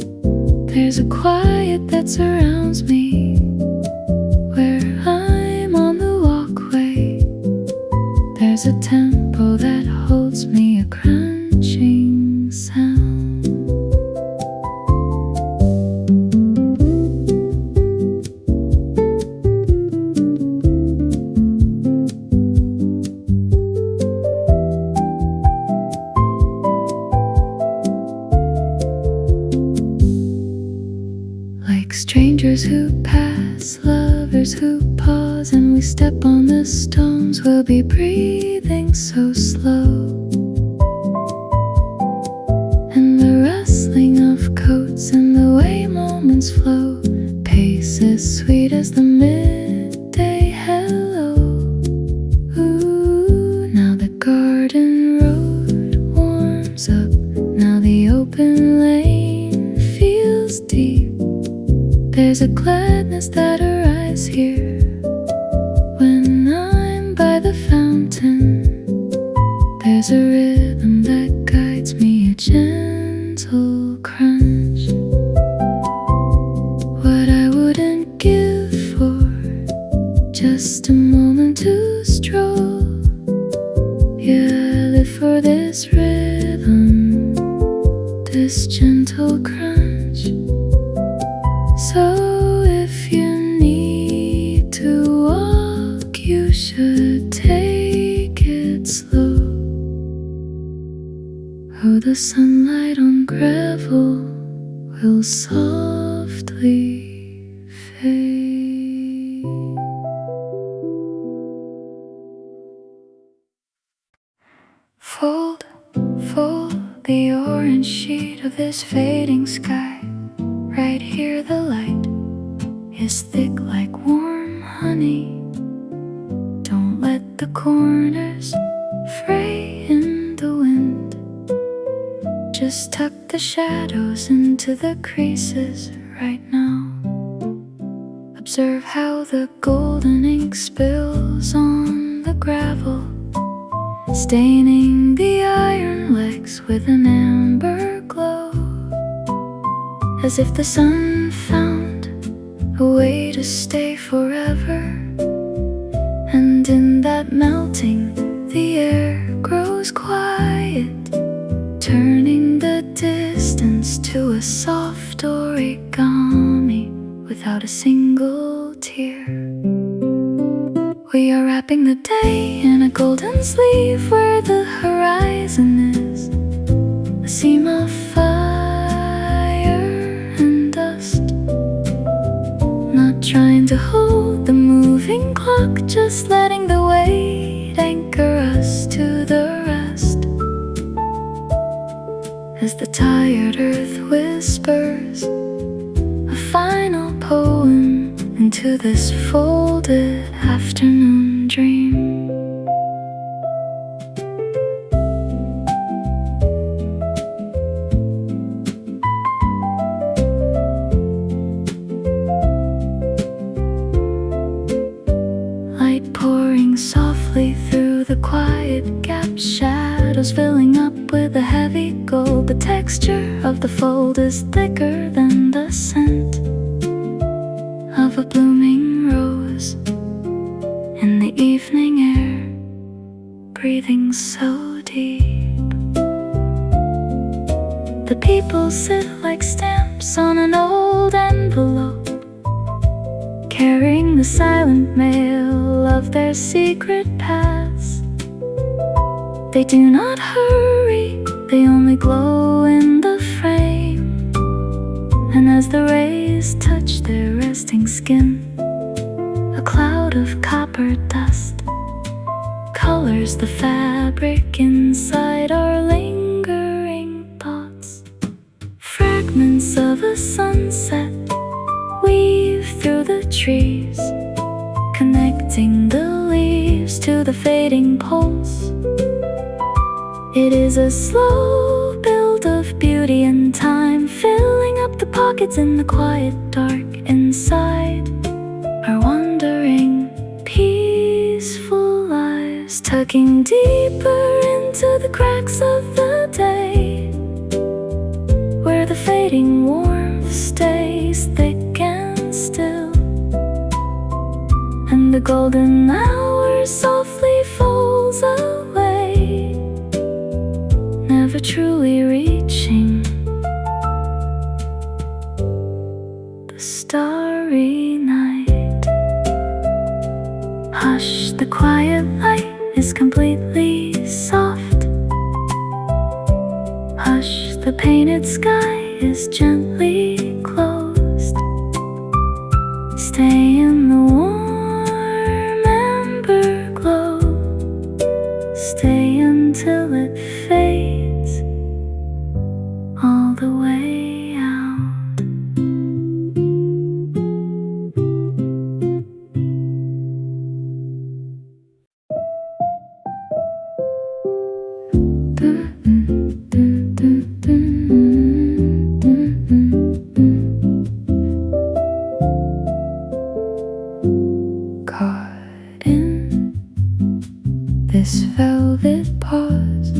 there's a quiet that surrounds me. Where I'm on the walkway, there's a tempo that holds me, a crunching sound. Like strangers who pass, lovers who pause, and we step on the stones, we'll be breathing so slow. And the rustling of coats and the way moments flow, pace as sweet as the midday hello. Ooh, now the garden road warms up, now the open lane feels deep. There's a gladness that arises here when I'm by the fountain. There's a rhythm that guides me, a gentle crunch. What I wouldn't give for just a moment to stroll. Yeah, I live for this rhythm, this gentle crunch. So if you need to walk, you should take it slow. Oh, the sunlight on gravel will softly fade. Fold, fold the orange sheet of this fading sky. Right here the light is thick like warm honey. Don't let the corners fray in the wind. Just tuck the shadows into the creases right now. Observe how the golden ink spills on the gravel, staining the iron legs with an amber glow. As if the sun found a way to stay forever. And in that melting, the air grows quiet, turning the distance to a soft origami without a single tear. We are wrapping the day in a golden sleeve where the horizon is a seam of fire and dust. Not trying to hold the moving clock, just letting the weight anchor us to the rest. softly through the quiet gaps, shadows filling up with a heavy gold. The texture of the fold is thicker than the scent of a blooming rose in the evening air, breathing so deep. The people sit like stamps on an old envelope, carrying the silent mail of their secret paths. They do not hurry, they only glow in the frame, and as the rays touch their resting skin, a cloud of copper dust colors the fabric inside our lingering thoughts. Fragments of a sunset weave through the trees, connecting the leaves to the fading pulse. It is a slow build of beauty and time, filling up the pockets in the quiet dark. Inside our wandering, peaceful lives, tugging deeper into the cracks of the day, where the fading warmth stays thick and still, and the golden hour softly falls away, never truly reaching the starry night. Hush, the quiet light is completely soft. Hush, the painted sky is gently closed. Stay in the warm amber glow. Stay until it fades all the way out. Caught in this velvet pause,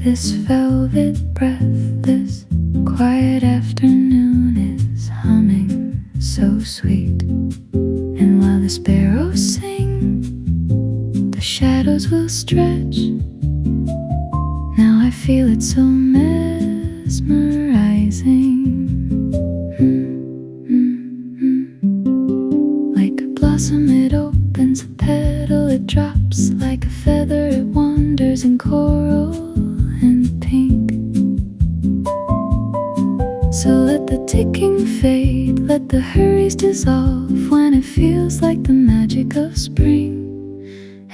this velvet breath, this quiet afternoon is humming so sweet. And while the sparrows sing, the shadows will stretch. Now I feel it so mesmerizing. Like a blossom, it opens a petal, it drops like a feather, it wanders in coral and pink. So let the ticking fade, let the hurries dissolve, when it feels like the magic of spring.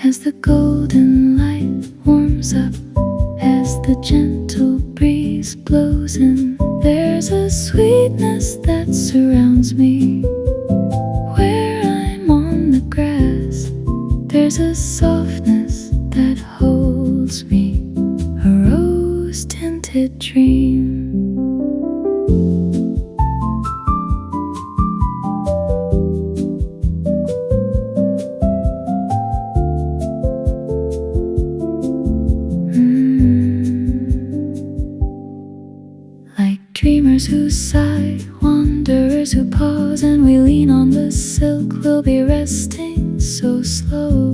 As the golden light warms up, as the gentle breeze blows in, there's a sweetness that surrounds me. Where I'm on the grass, there's a softness that holds me, a rose-tinted dream. Dreamers who sigh, wanderers who pause, and we lean on the silk, we'll be resting so slow.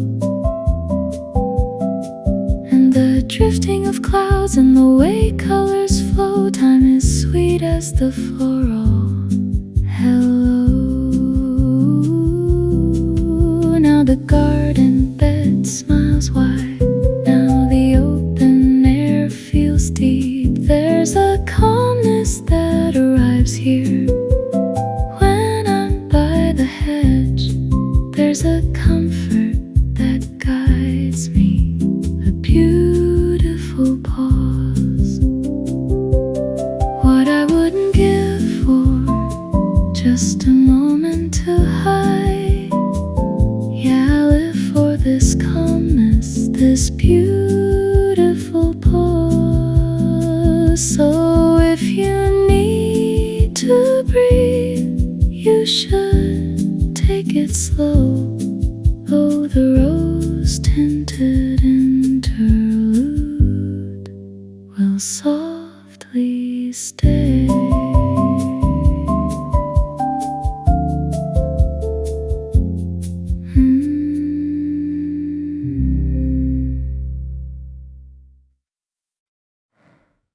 And the drifting of clouds and the way colors flow, time is sweet as the floral hello. Now the garden bed smiles wide, now the open air feels deep. There's a calmness that arrives here when I'm by the hedge. There's a comfort that guides me, a beautiful pause. What I wouldn't give for just a moment to hide. Yeah, I live for this calmness, this beautiful pause. So if you need to breathe, you should take it slow. Oh, the the rose-tinted interlude will softly stay.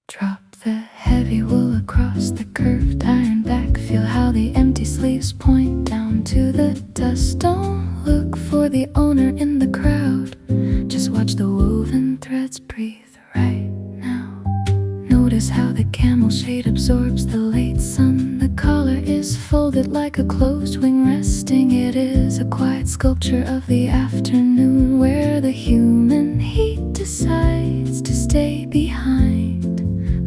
Drop the heavy wool across the curved iron back. Feel how the empty sleeves point down to the dust. Don't look for the owner in the crowd. Just watch the woven threads breathe right now. Notice how the camel shade absorbs the late sun. The collar is folded like a closed wing resting. It is a quiet sculpture of the afternoon, where the human heat decides to stay behind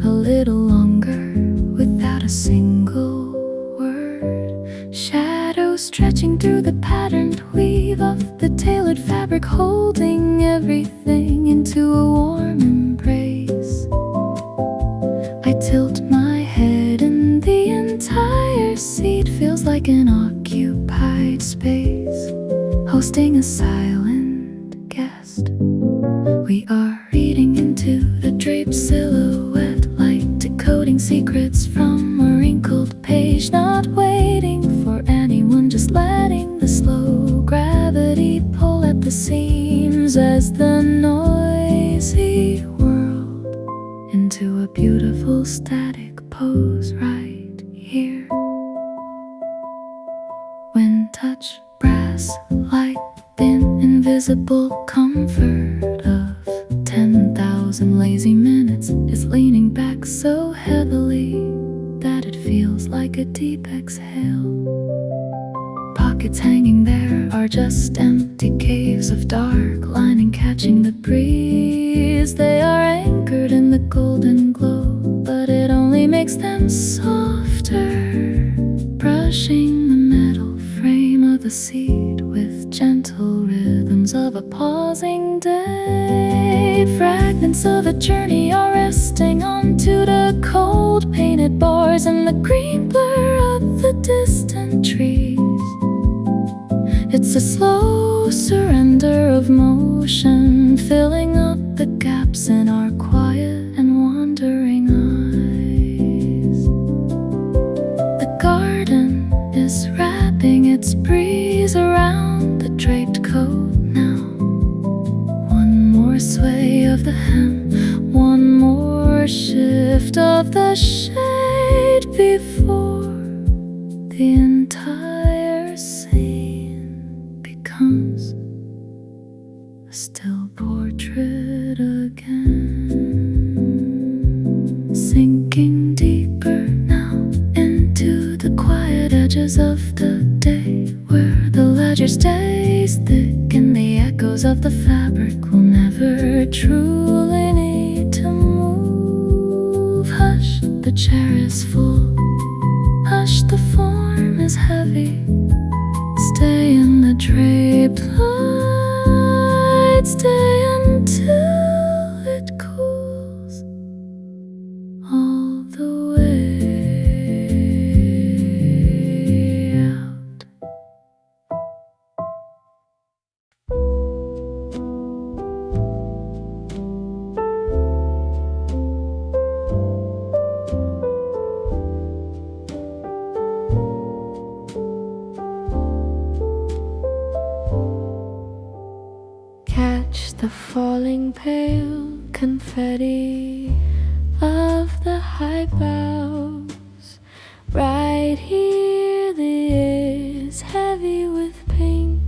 a little longer without a single word. Shadows stretching through the patterned weave of the tailored fabric, holding everything into a warm embrace. I tilt my head and the entire seat feels like an occupied space, hosting a silent guest. We are reading into the draped silhouette, like decoding secrets from a wrinkled page. Not waiting for anyone, just letting the slow gravity pull at the seams as the noisy world into a beautiful static pose right here. When touch brass like thin invisible comfort of 10,000 lazy minutes is leaning back so heavily that it feels like a deep exhale. Pockets hanging there are just empty caves of dark lining catching the breeze. They are anchored in the golden glow, but it only makes them softer, brushing the metal frame of the seat with gentle rhythms of a pausing day. Fragments of a journey are resting onto the cold painted bars and the green blur of the distant trees. It's a slow surrender of motion, filling up the gaps in our quiet and wandering eyes. The garden is wrapping its breeze around the draped coat now. One more sway of the hem, one more shift of the shade before the entire scene becomes a still portrait again. Sinking deeper now into the quiet edges of the day, where the ledger stays thick and the echoes of the fabric will never truly need to move. Hush, the chair is full. Hush, the form is heavy. Stay in the draped light. Stay until it cools all the way out. Catch the falling pale confetti of the high boughs. Right here the air is heavy with pink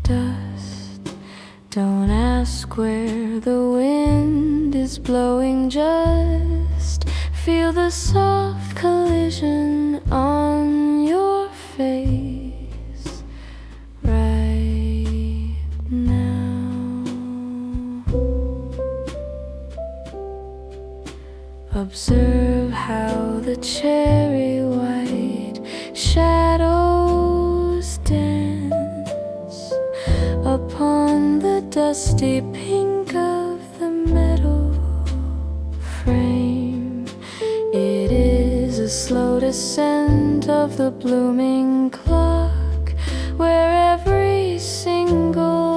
dust. Don't ask where the wind is blowing, just feel the soft collision on your face right now. Observe how the cherry white shadows dance upon the dusty pink of the metal frame. It is a slow descent of the blooming clock, where every single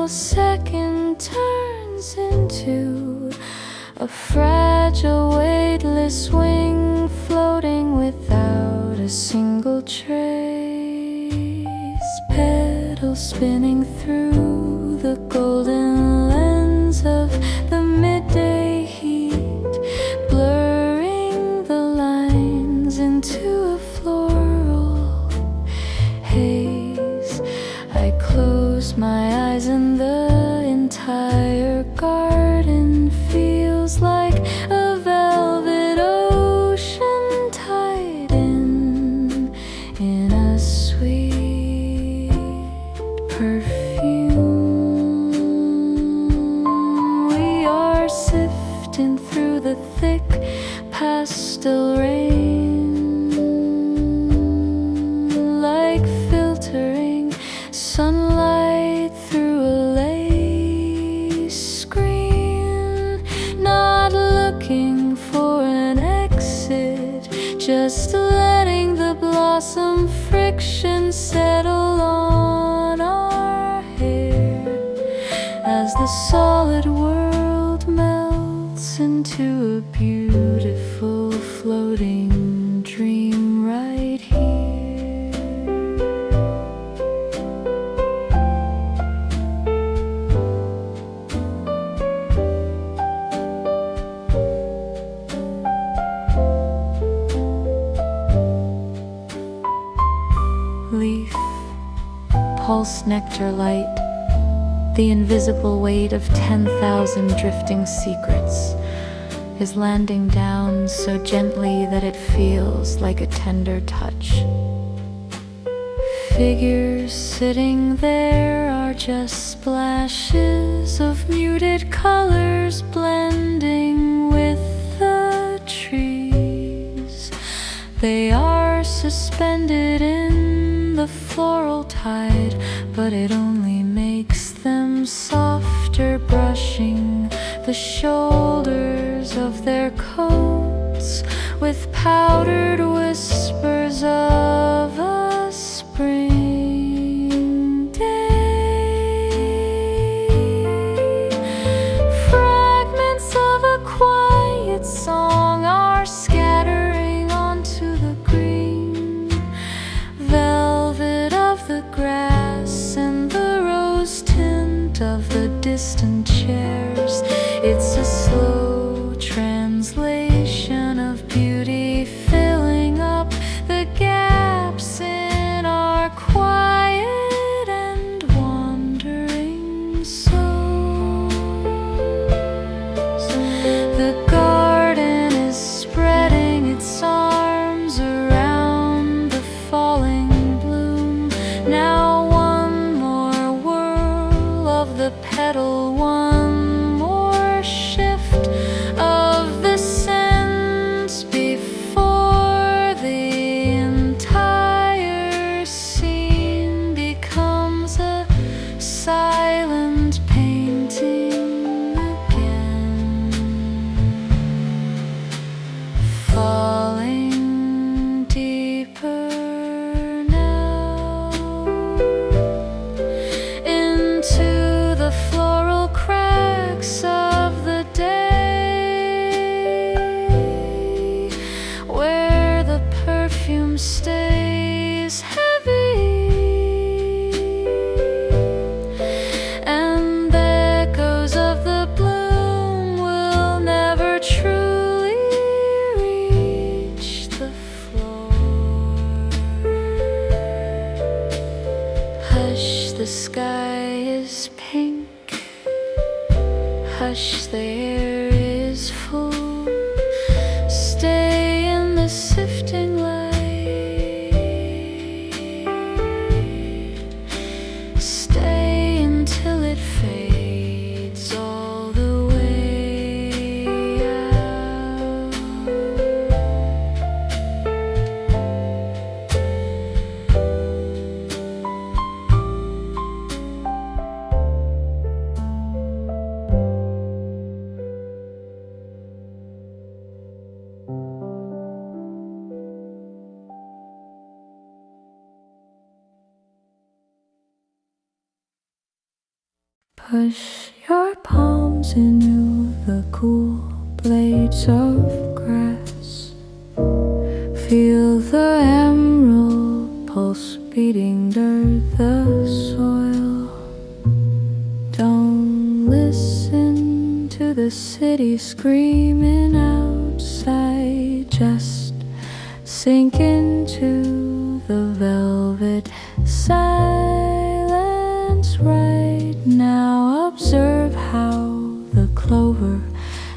nanosecond turns into a fragile, weightless wing floating without a single trace. Petals spinning through the golden lens of the midday heat, blurring the lines into a floral haze. I close my eyes and the entire garden feels like a velvet ocean tied in a sweet perfume. We are sifting through the thick pastel rain, like filtering sunlight through a lace screen, not looking for an exit, just letting the blossom friction settle on our hair as the solid world melts into a beautiful floating dream right here. Leaf, pulse nectar light, the invisible weight of 10,000 drifting secrets is landing down so gently that it feels like a tender touch. Figures sitting there are just splashes of muted colors blending with the trees. They are suspended in the floral tide, but it only makes them softer, brushing the shoulders of their coats with powdered whispers of a spring day. Fragments of a quiet song are scattering onto the green velvet of the grass and the rose tint of the distant chairs. It's a slow translation of beauty filling up the gaps in our quiet and wandering souls. The garden is spreading its arms around the falling bloom. Now one more whirl of the petal, one more shift of the scent before the entire scene becomes a silent painting again, falling deeper now into the floral cracks of the day, where the perfume stays heavy and the echoes of the bloom will never truly reach the floor. Hush, the sky is pink. Hush, the air is full. Stay in the sifting light. Stay until it fades all the way out. Push your palms into the cool blades of grass. Feel the emerald pulse beating dirt the soil. Don't listen to the city screaming outside. Just sink into the velvet silence right now. Observe how the clover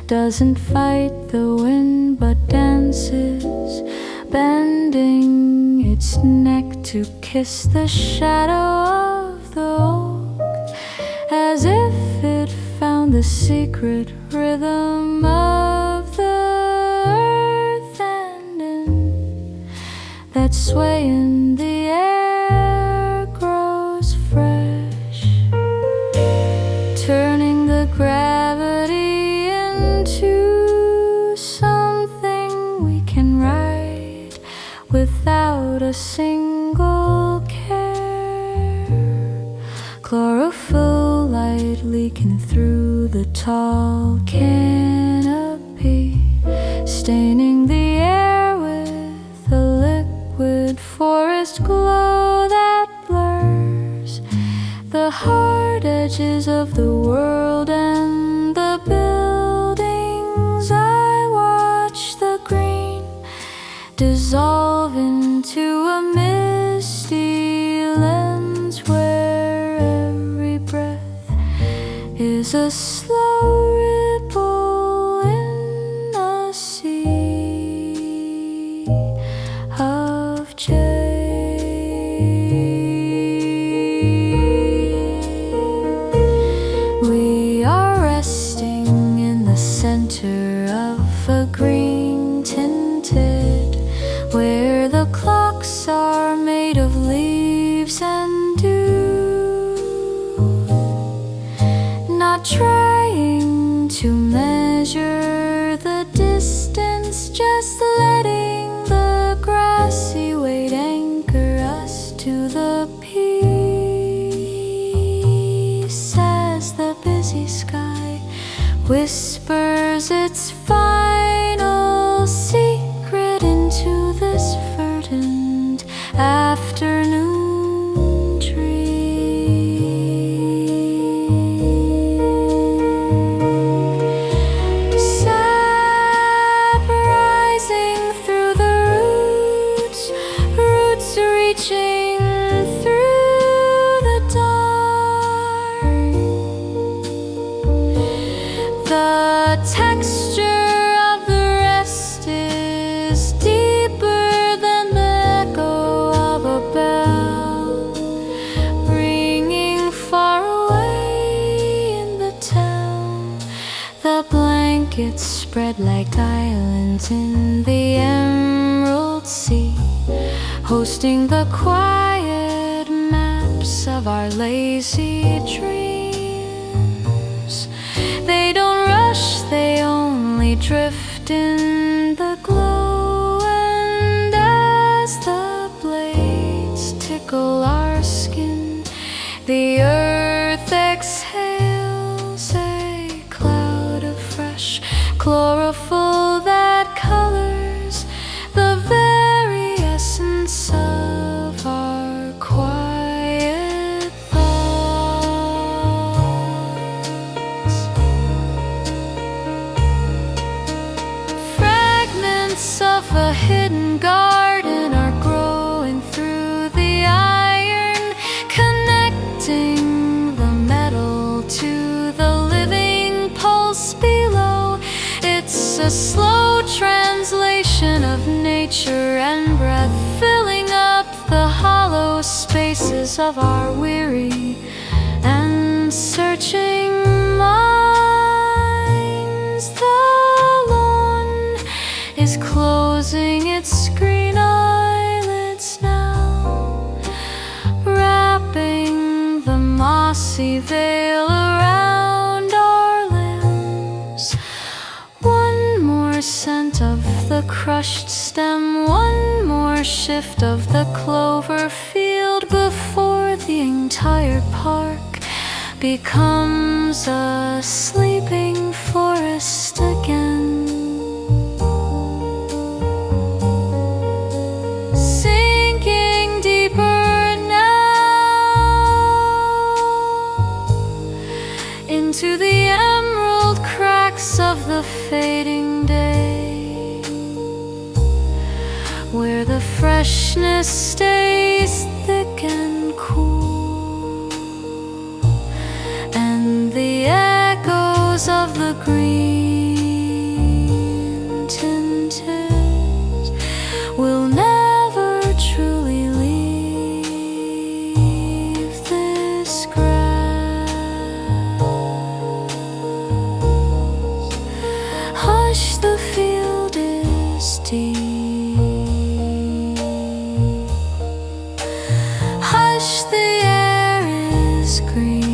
doesn't fight the wind but dances, bending its neck to kiss the shadow of the oak, as if it found the secret rhythm of the earth, and in that sway in the air grows fresh, turning the gravity into something we can ride without a single care. Chlorophyll light leaking through the tall canopy, staining the air with a liquid forest glow that blurs the hard edges of the world and the buildings. I watch the green dissolve into a misty lens where every breath is a slow ripple in a sea of change. We are resting in the center of a green-tinted, where the clocks are made of leaves and dew, not trying to measure the distance, just letting the grassy weight anchor us to the peace as the busy sky whispers its final secret into this verdant afternoon dream. Sap rising through the roots, roots reaching through the dark. The texture of the rest is deeper than the echo of a bell, ringing far away in the town. The blankets spread like islands in the emerald sea, hosting the quiet maps of our lazy dreams. They don't rush, they only drift in the glow, and as the blades tickle our skin, the earth exhales a cloud of fresh chlorophyll that colors the very essence of our quiet thoughts. Fragments of a hidden garden are growing through the iron, connecting the metal to the living pulse below. It's a slow translation of nature and breath, filling up the hollow spaces of our weary and searching minds. The lawn is closing its green eyelids now, wrapping the mossy veil around our limbs. One more scent of the crushed stem, one more shift of the clover field before the entire park becomes a sleeping forest again, sinking deeper now into the emerald cracks of the fading day, where the freshness stays thick and cool, and the echoes of the green-tinted will never truly leave this grass. Hush, the field is deep. Hush, the air is green.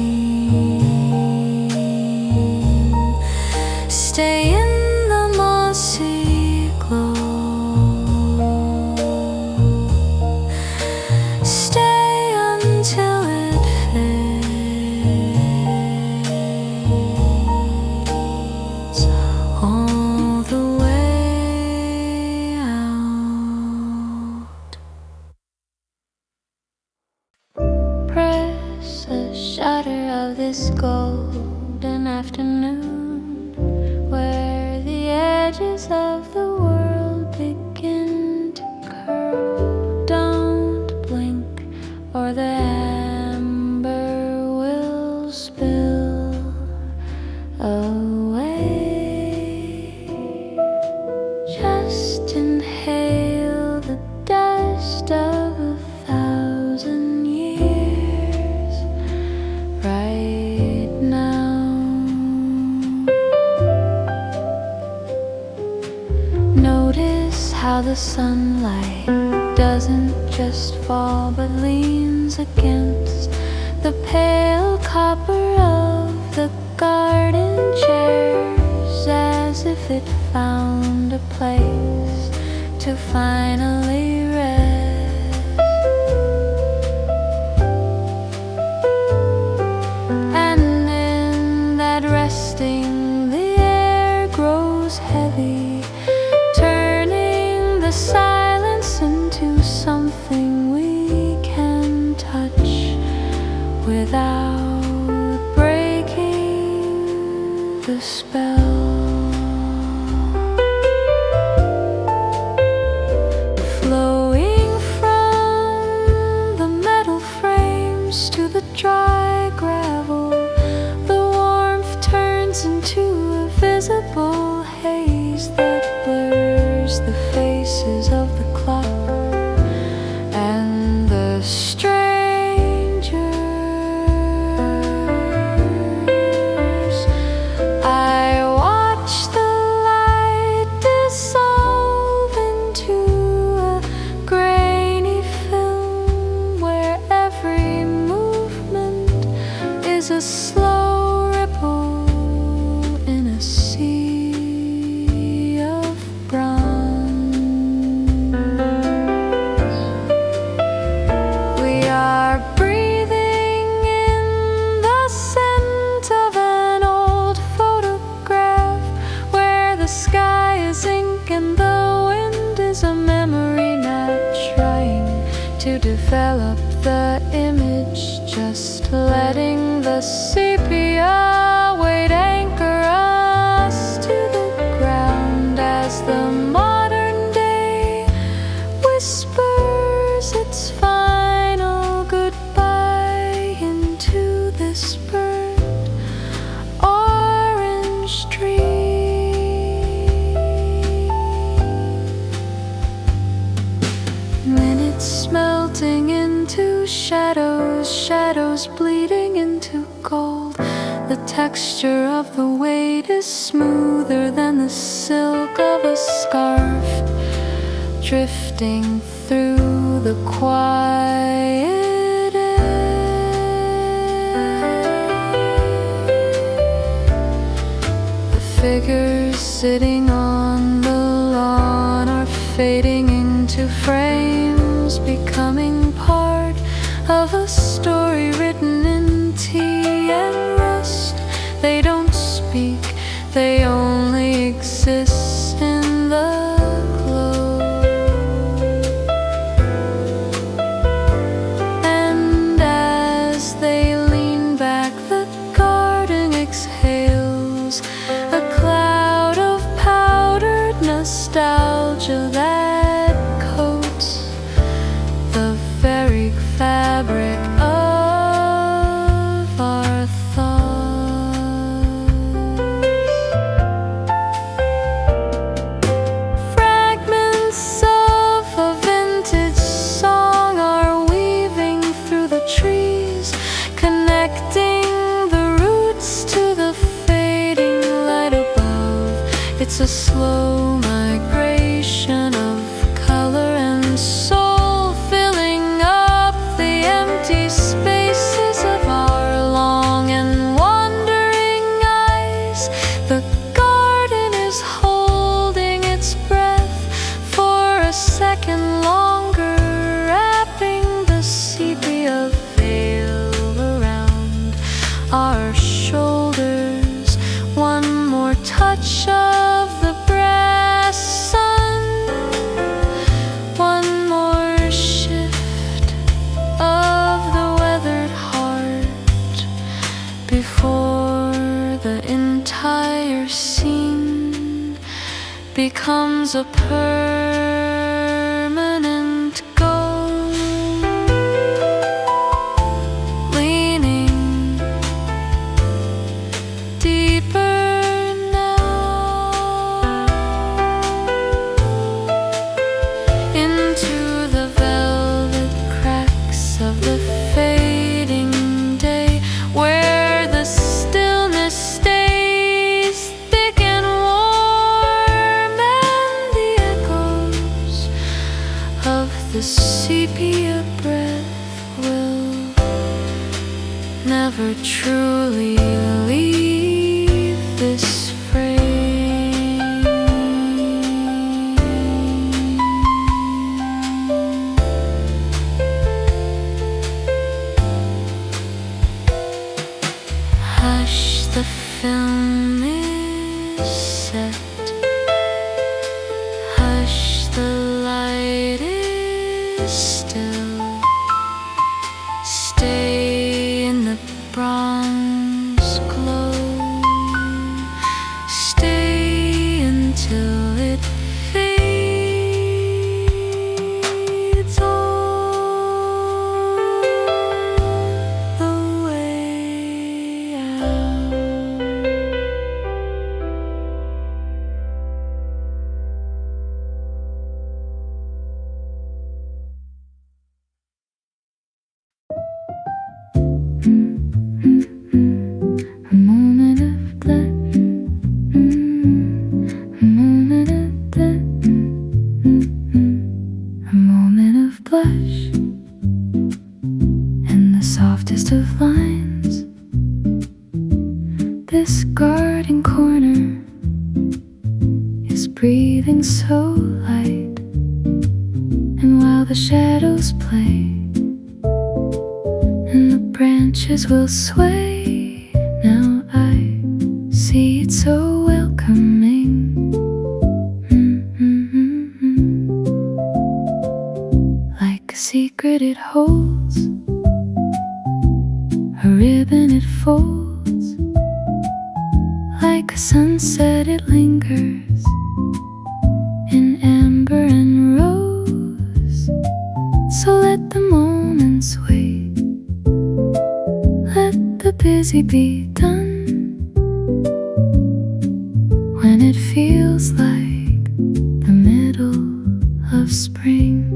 Stay in the mossy glow. Stay until it fades all the way out. Press a shutter of this golden afternoon, where the edges of the world begin to curl. Don't blink, or the amber will spill away. Just inhale the dust of 1,000 years right now. Notice how the sunlight doesn't just fall but leans against the pale copper of the garden chairs, as if it found a place to finally rest. And in that resting, the air grows heavy, turning the silence into something we can touch without breaking the spell. Flowing from the metal frames to the dry gravel, the warmth turns into a visible haze that blurs the faces of the clock and the strangers. I watch the light dissolve into a grainy film, where every movement is a slow ripple in a sea of bronze. We are breathing in the scent of an old photograph, where the sky is ink and the wind is a memory, not trying to develop the image, just letting the sepia weight anchor us to the ground, as the modern day whispers its final goodbye into this burnt orange tree. Minutes melting into shadows, shadows bleeding into gold. The texture of the weight is smoother than the silk of a scarf, drifting through the quiet air. The figures sitting on the lawn are fading into frames, becoming part of a story written in tea and They don't speak, they only exist in the glow. And as they lean back, the garden exhales a cloud of powdered nostalgia that coats the very fabric of our thoughts. Fragments of a vintage song are weaving through the trees, connecting the roots to the fading light above. It's a slow migration of color and soul, filling up the empty spaces of our long and wandering eyes. The garden is holding its breath for a second longer, wrapping the sepia veil around our shoulders. One more touch of the brass sun, one more shift of the weathered heart before the entire scene becomes a permanent goal. Leaning deeper now into the velvet cracks of the fading day, where the stillness stays thick and warm, and the echoes of the sepia breath will never truly leave this frame. Hush, the film is set. Hush, the light is still. Stay in the bronze glow. Stay until it fades all the way out. A moment of bliss, a moment of bliss, a moment of blush, and the softest of lines. This garden corner is breathing so light, and while the shadows play and the branches will sway, now I see it so welcoming. Like a secret it holds, a ribbon it folds, like a sunset it lingers in amber and rose. So let the moments wait, let the busy be done, when it feels like the middle of spring.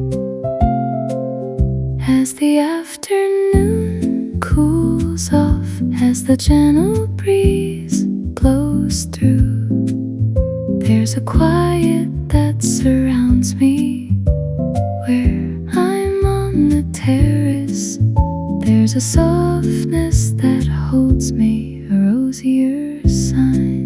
As the afternoon cools off, as the gentle breeze blows through, there's a quiet that surrounds me. Where I'm on the terrace, there's a softness that holds me, a rosier sign.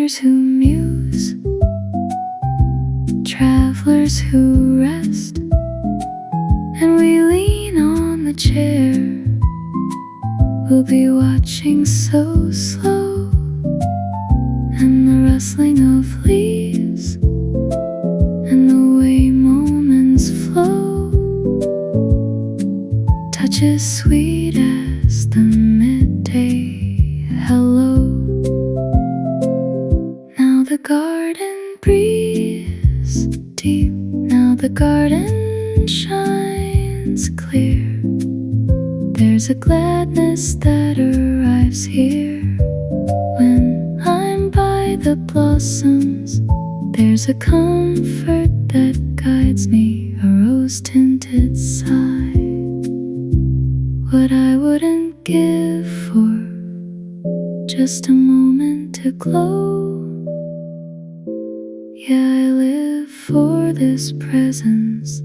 dreamers who muse, travelers who rest, and we lean on the chair. We'll be watching so slow, and the rustling of leaves, and the way moments flow, touches sweet as the midday hello. Now the garden breathes deep, now the garden shines clear. There's a gladness that arrives here when I'm by the blossoms. There's a comfort that guides me, a rose-tinted sigh, what I wouldn't give for just a moment to glow. Yeah, I live for this presence,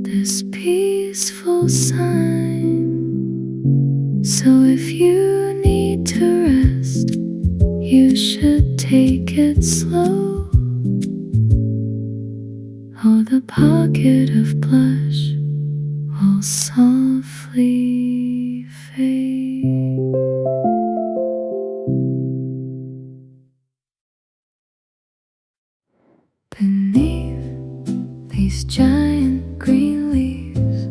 this peaceful sign. So if you need to rest, you should take it slow. Oh, the pocket of blush will softly fade. Beneath these giant green leaves,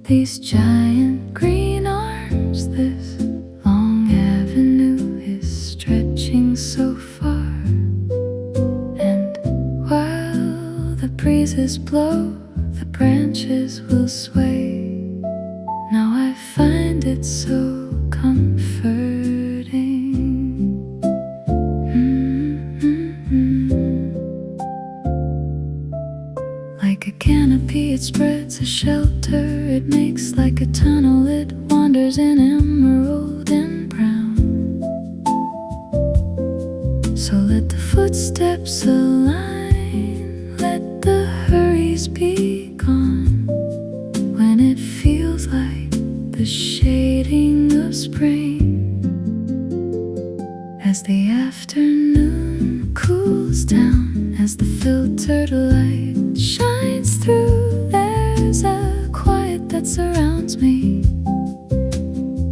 these giant green arms, this long avenue is stretching so far. And while the breezes blow, the branches will sway. Now I find it so comforting. Like a canopy, it spreads a shelter. It makes like a tunnel. It wanders in emerald and brown. So let the footsteps align, let the hurries be gone. When it feels like the shading of spring, as the afternoon cools down, as the filtered light shines through, there's a quiet that surrounds me.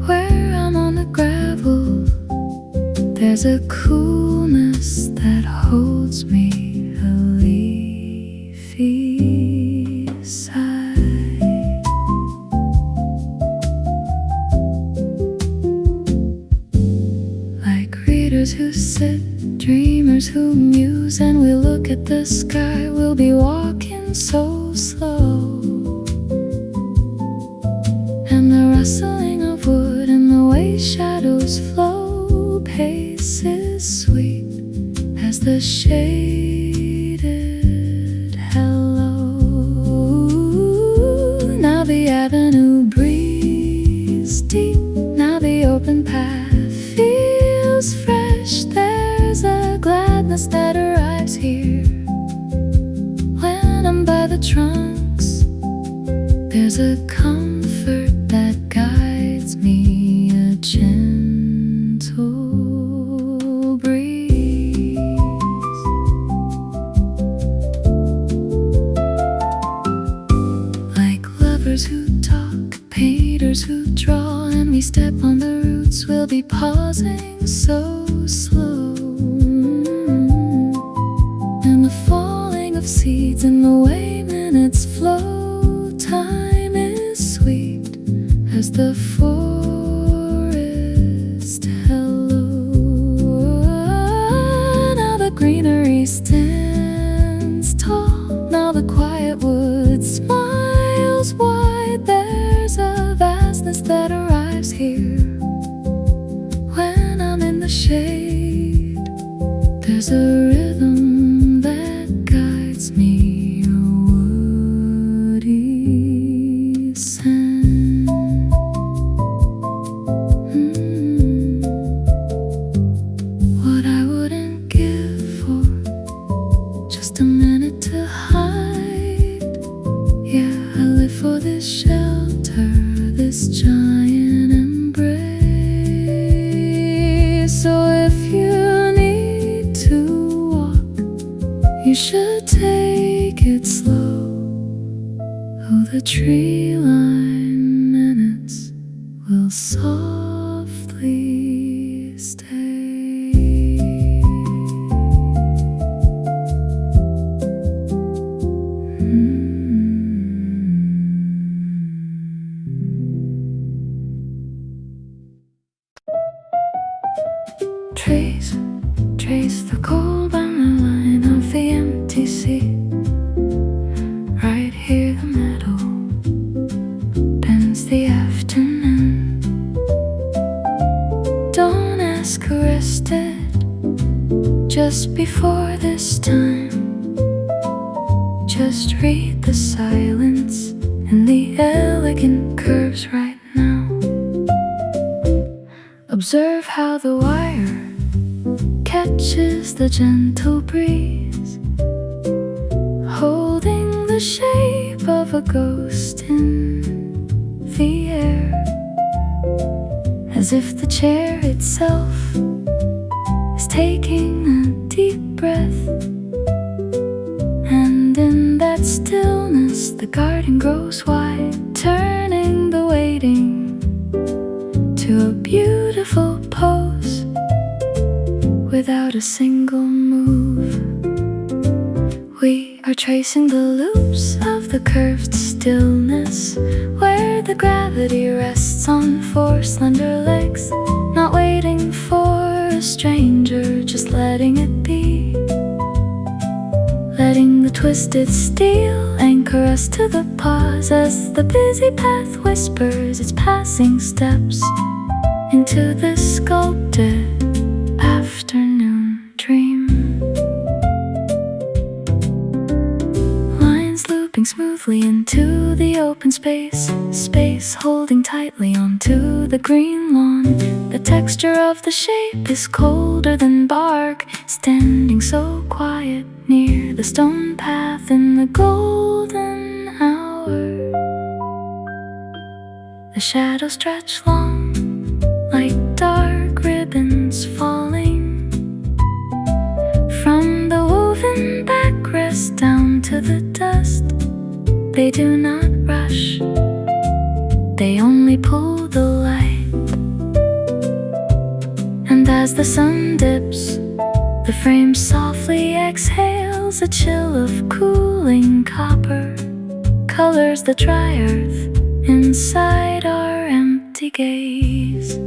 Where I'm on the gravel, there's a coolness that holds me, a leafy side. Like readers who sit, dreamers who muse, and we look at the sky, we'll be walking so slow. And the rustling of wood and the way shadows flow, pace is sweet as the shaded hello. Now the avenue breathes deep, now the open path feels fresh. There's a gladness that arrives here when I'm by the trunks. There's a comfort that guides me, a gentle breeze. Like lovers who talk, painters who draw, and we step on the roots, we'll be pausing so slow. And the falling of seeds and the way minutes flow, time is sweet as the forest hello. Now the greenery stands tall, now the quiet wood smiles wide. There's a vastness that arrives here when I'm in the shade. There's a rhythm that guides me, a woody scent. What I wouldn't give for just a minute to hide. Yeah, I live for this shelter, this giant embrace. So if You should take it slow. Oh, the tree line minutes will softly stay. Trace the cold by the line of the empty sea. Right here the meadow bends the afternoon. Don't ask who rested just before this time. Just read the silence and the elegant curves right now. Observe how the wire catches the gentle breeze, holding the shape of a ghost in the air, as if the chair itself is taking a deep breath. And in that stillness the garden grows wide, turning the waiting to a beautiful pose. Without a single move, we are tracing the loops of the curved stillness, where the gravity rests on four slender legs, not waiting for a stranger, just letting it be. Letting the twisted steel anchor us to the pause, as the busy path whispers its passing steps into this sculpted afternoon dream. Lines looping smoothly into the open space, space holding tightly onto the green lawn. The texture of the shape is colder than bark, standing so quiet near the stone path in the golden hour. The shadows stretch long like dark ribbons falling from the woven backrest down to the dust. They do not rush, they only pull the light. And as the sun dips, the frame softly exhales a chill of cooling copper, colors the dry earth inside our empty gaze.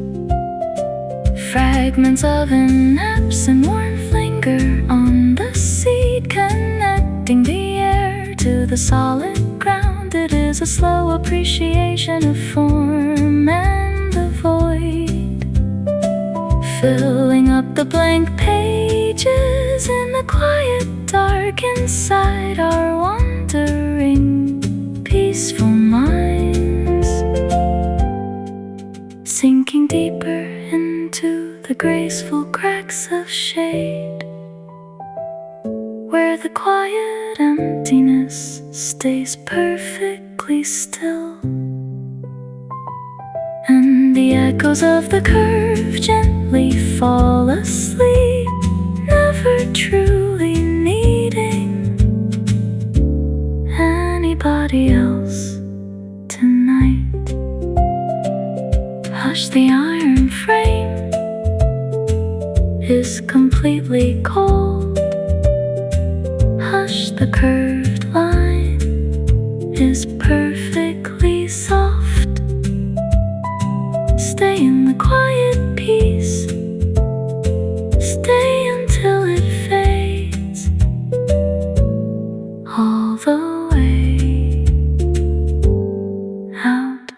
Fragments of an absent warmth linger on the seed, connecting the air to the solid ground. It is a slow appreciation of form and the void, filling up the blank pages in the quiet dark inside our wandering, peaceful minds, sinking deeper into the graceful cracks of shade, where the quiet emptiness stays perfectly still, and the echoes of the curve gently fall asleep, never truly needing anybody else tonight. Hush, the iron frame is completely cold. Hush, the curved line is perfectly soft. Stay in the quiet peace, stay until it fades all the way out.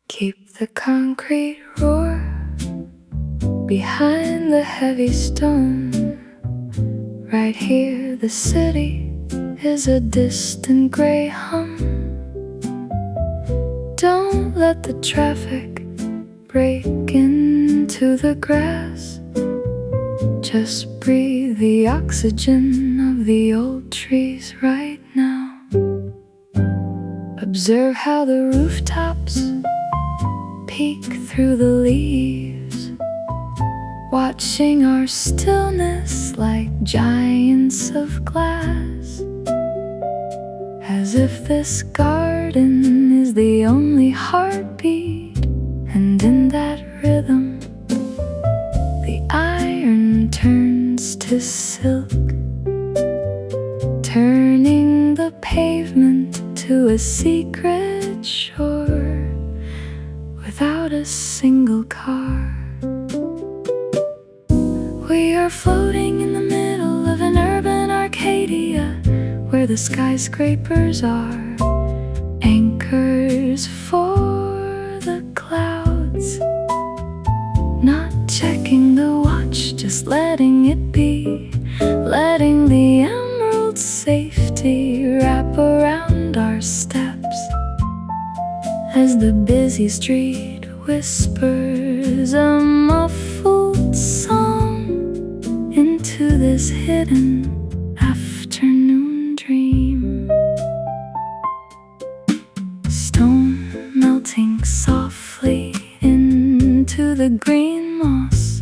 Keep the concrete roar behind the heavy stone. Right here the city is a distant gray hum. Don't let the traffic break into the grass. Just breathe the oxygen of the old trees right now. Observe how the rooftops peek through the leaves, watching our stillness like giants of glass, as if this garden is the only heartbeat, and in that rhythm the iron turns to silk, turning the pavement to a secret shore without a single car. We are floating in the middle of an urban Arcadia, where the skyscrapers are anchors for the clouds. Not checking the watch, just letting it be, letting the emerald safety wrap around our steps, as the busy street whispers a muffled song into this hidden afternoon dream. Stone melting softly into the green moss,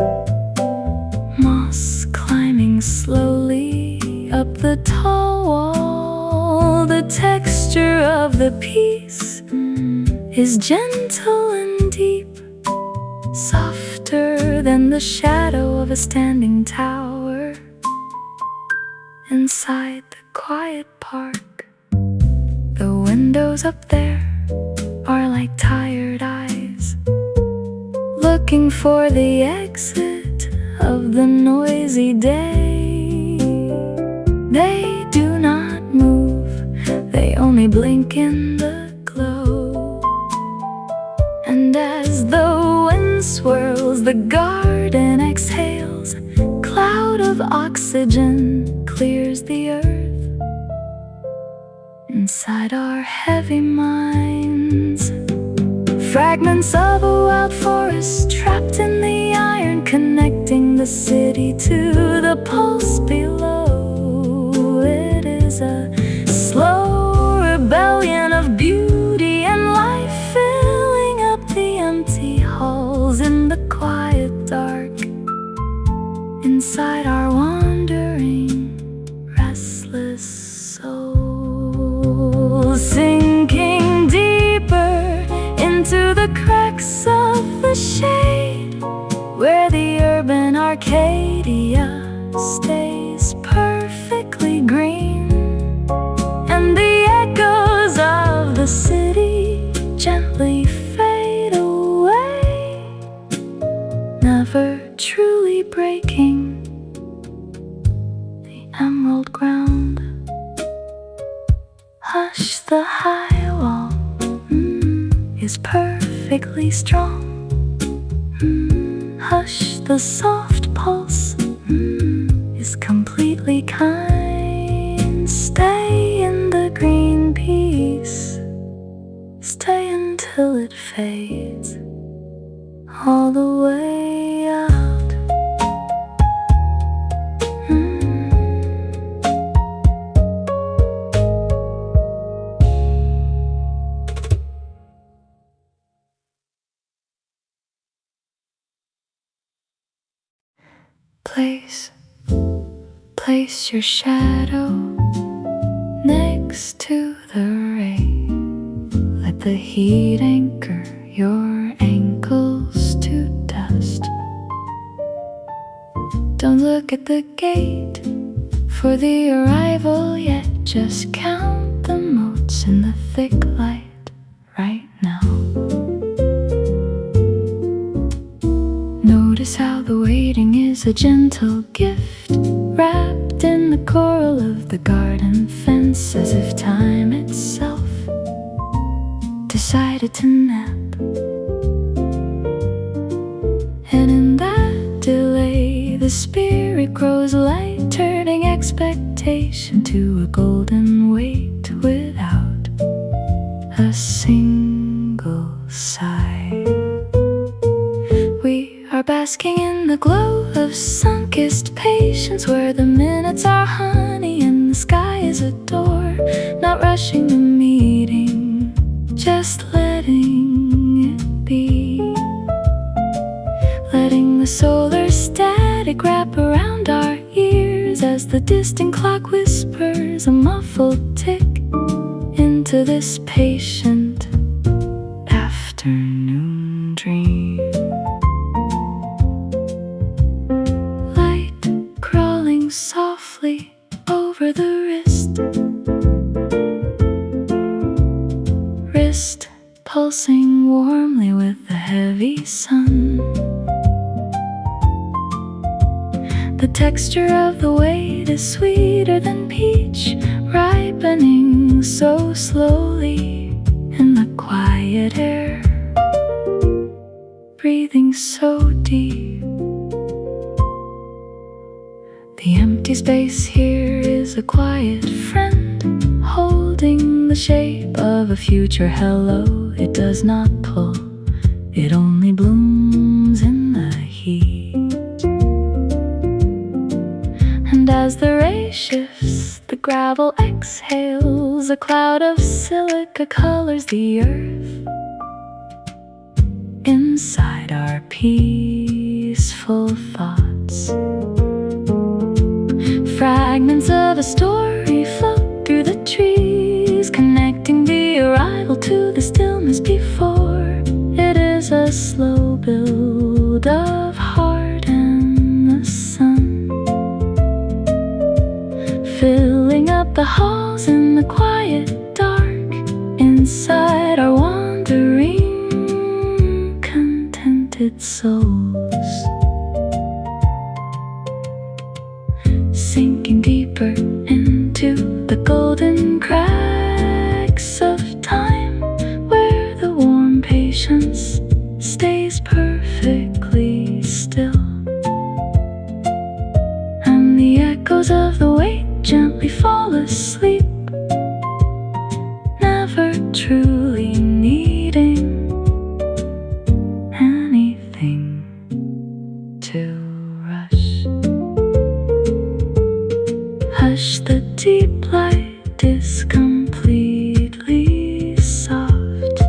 moss climbing slowly up the tall wall. The texture of the piece is gentle and deep, softer than the shadow of a standing tower inside the quiet park. The windows up there are like tired eyes, looking for the exit of the noisy day. They do not move, they only blink in the glow. And as the wind swirls, the garden exhales, cloud of oxygen clears the earth. Inside our heavy minds, fragments of a wild forest trapped in the iron, connecting the city to the pulse below. It is a slow rebellion of beauty and life, filling up the empty halls in the quiet dark. Inside our wandering, restless souls, sinking deeper into the cracks of the shade, where the urban Arcadia stays perfectly green, and the echoes of the city gently fade away, never truly breaking the emerald ground. Hush, the high wall is perfectly strong. Hush, the soft pulse is completely kind. Stay in the green peace, stay until it fades all the way out. Place your shadow next to the ray. Let the heat anchor your ankles to dust. Don't look at the gate for the arrival yet. Just count the motes in the thick light right now. Notice how the waiting is a gentle gift, wrapped in the coral of the garden fence, as if time itself decided to nap. And in that delay, the spirit grows light, turning expectation to a golden wait without a single sigh. We are basking in the glow of Sunkissed Patience, where the minutes are honey and the sky is a door. Not rushing the meeting, just letting it be. solar static wrap around our ears as the distant clock whispers a muffled tick into this patient afternoon dream. Light crawling softly over the wrist pulsing warmly with the heavy sun. The texture of the weight is sweeter than peach, ripening so slowly in the quiet air, breathing so deep. The empty space here is a quiet friend, holding the shape of a future hello. It does not pull, it only blooms in the heat. And as the ray shifts, the gravel exhales. A cloud of silica colors the earth. Inside our peaceful thoughts, fragments of a story float through the trees, connecting the arrival to the stillness before. It is a slow build of heart and the sun, filling up the halls in the quiet dark. Inside our wandering, contented souls, sinking deeper into the golden cracks of time, where the warm patience stays perfectly still, and the echoes of the weight gently fall asleep, never truly needing anything to rush. Hush, the deep light is completely soft.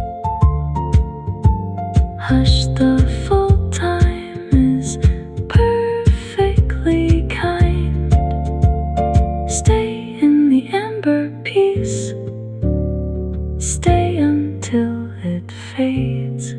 Hush, the full time is perfectly kind. Stay in the amber peace, stay until it fades.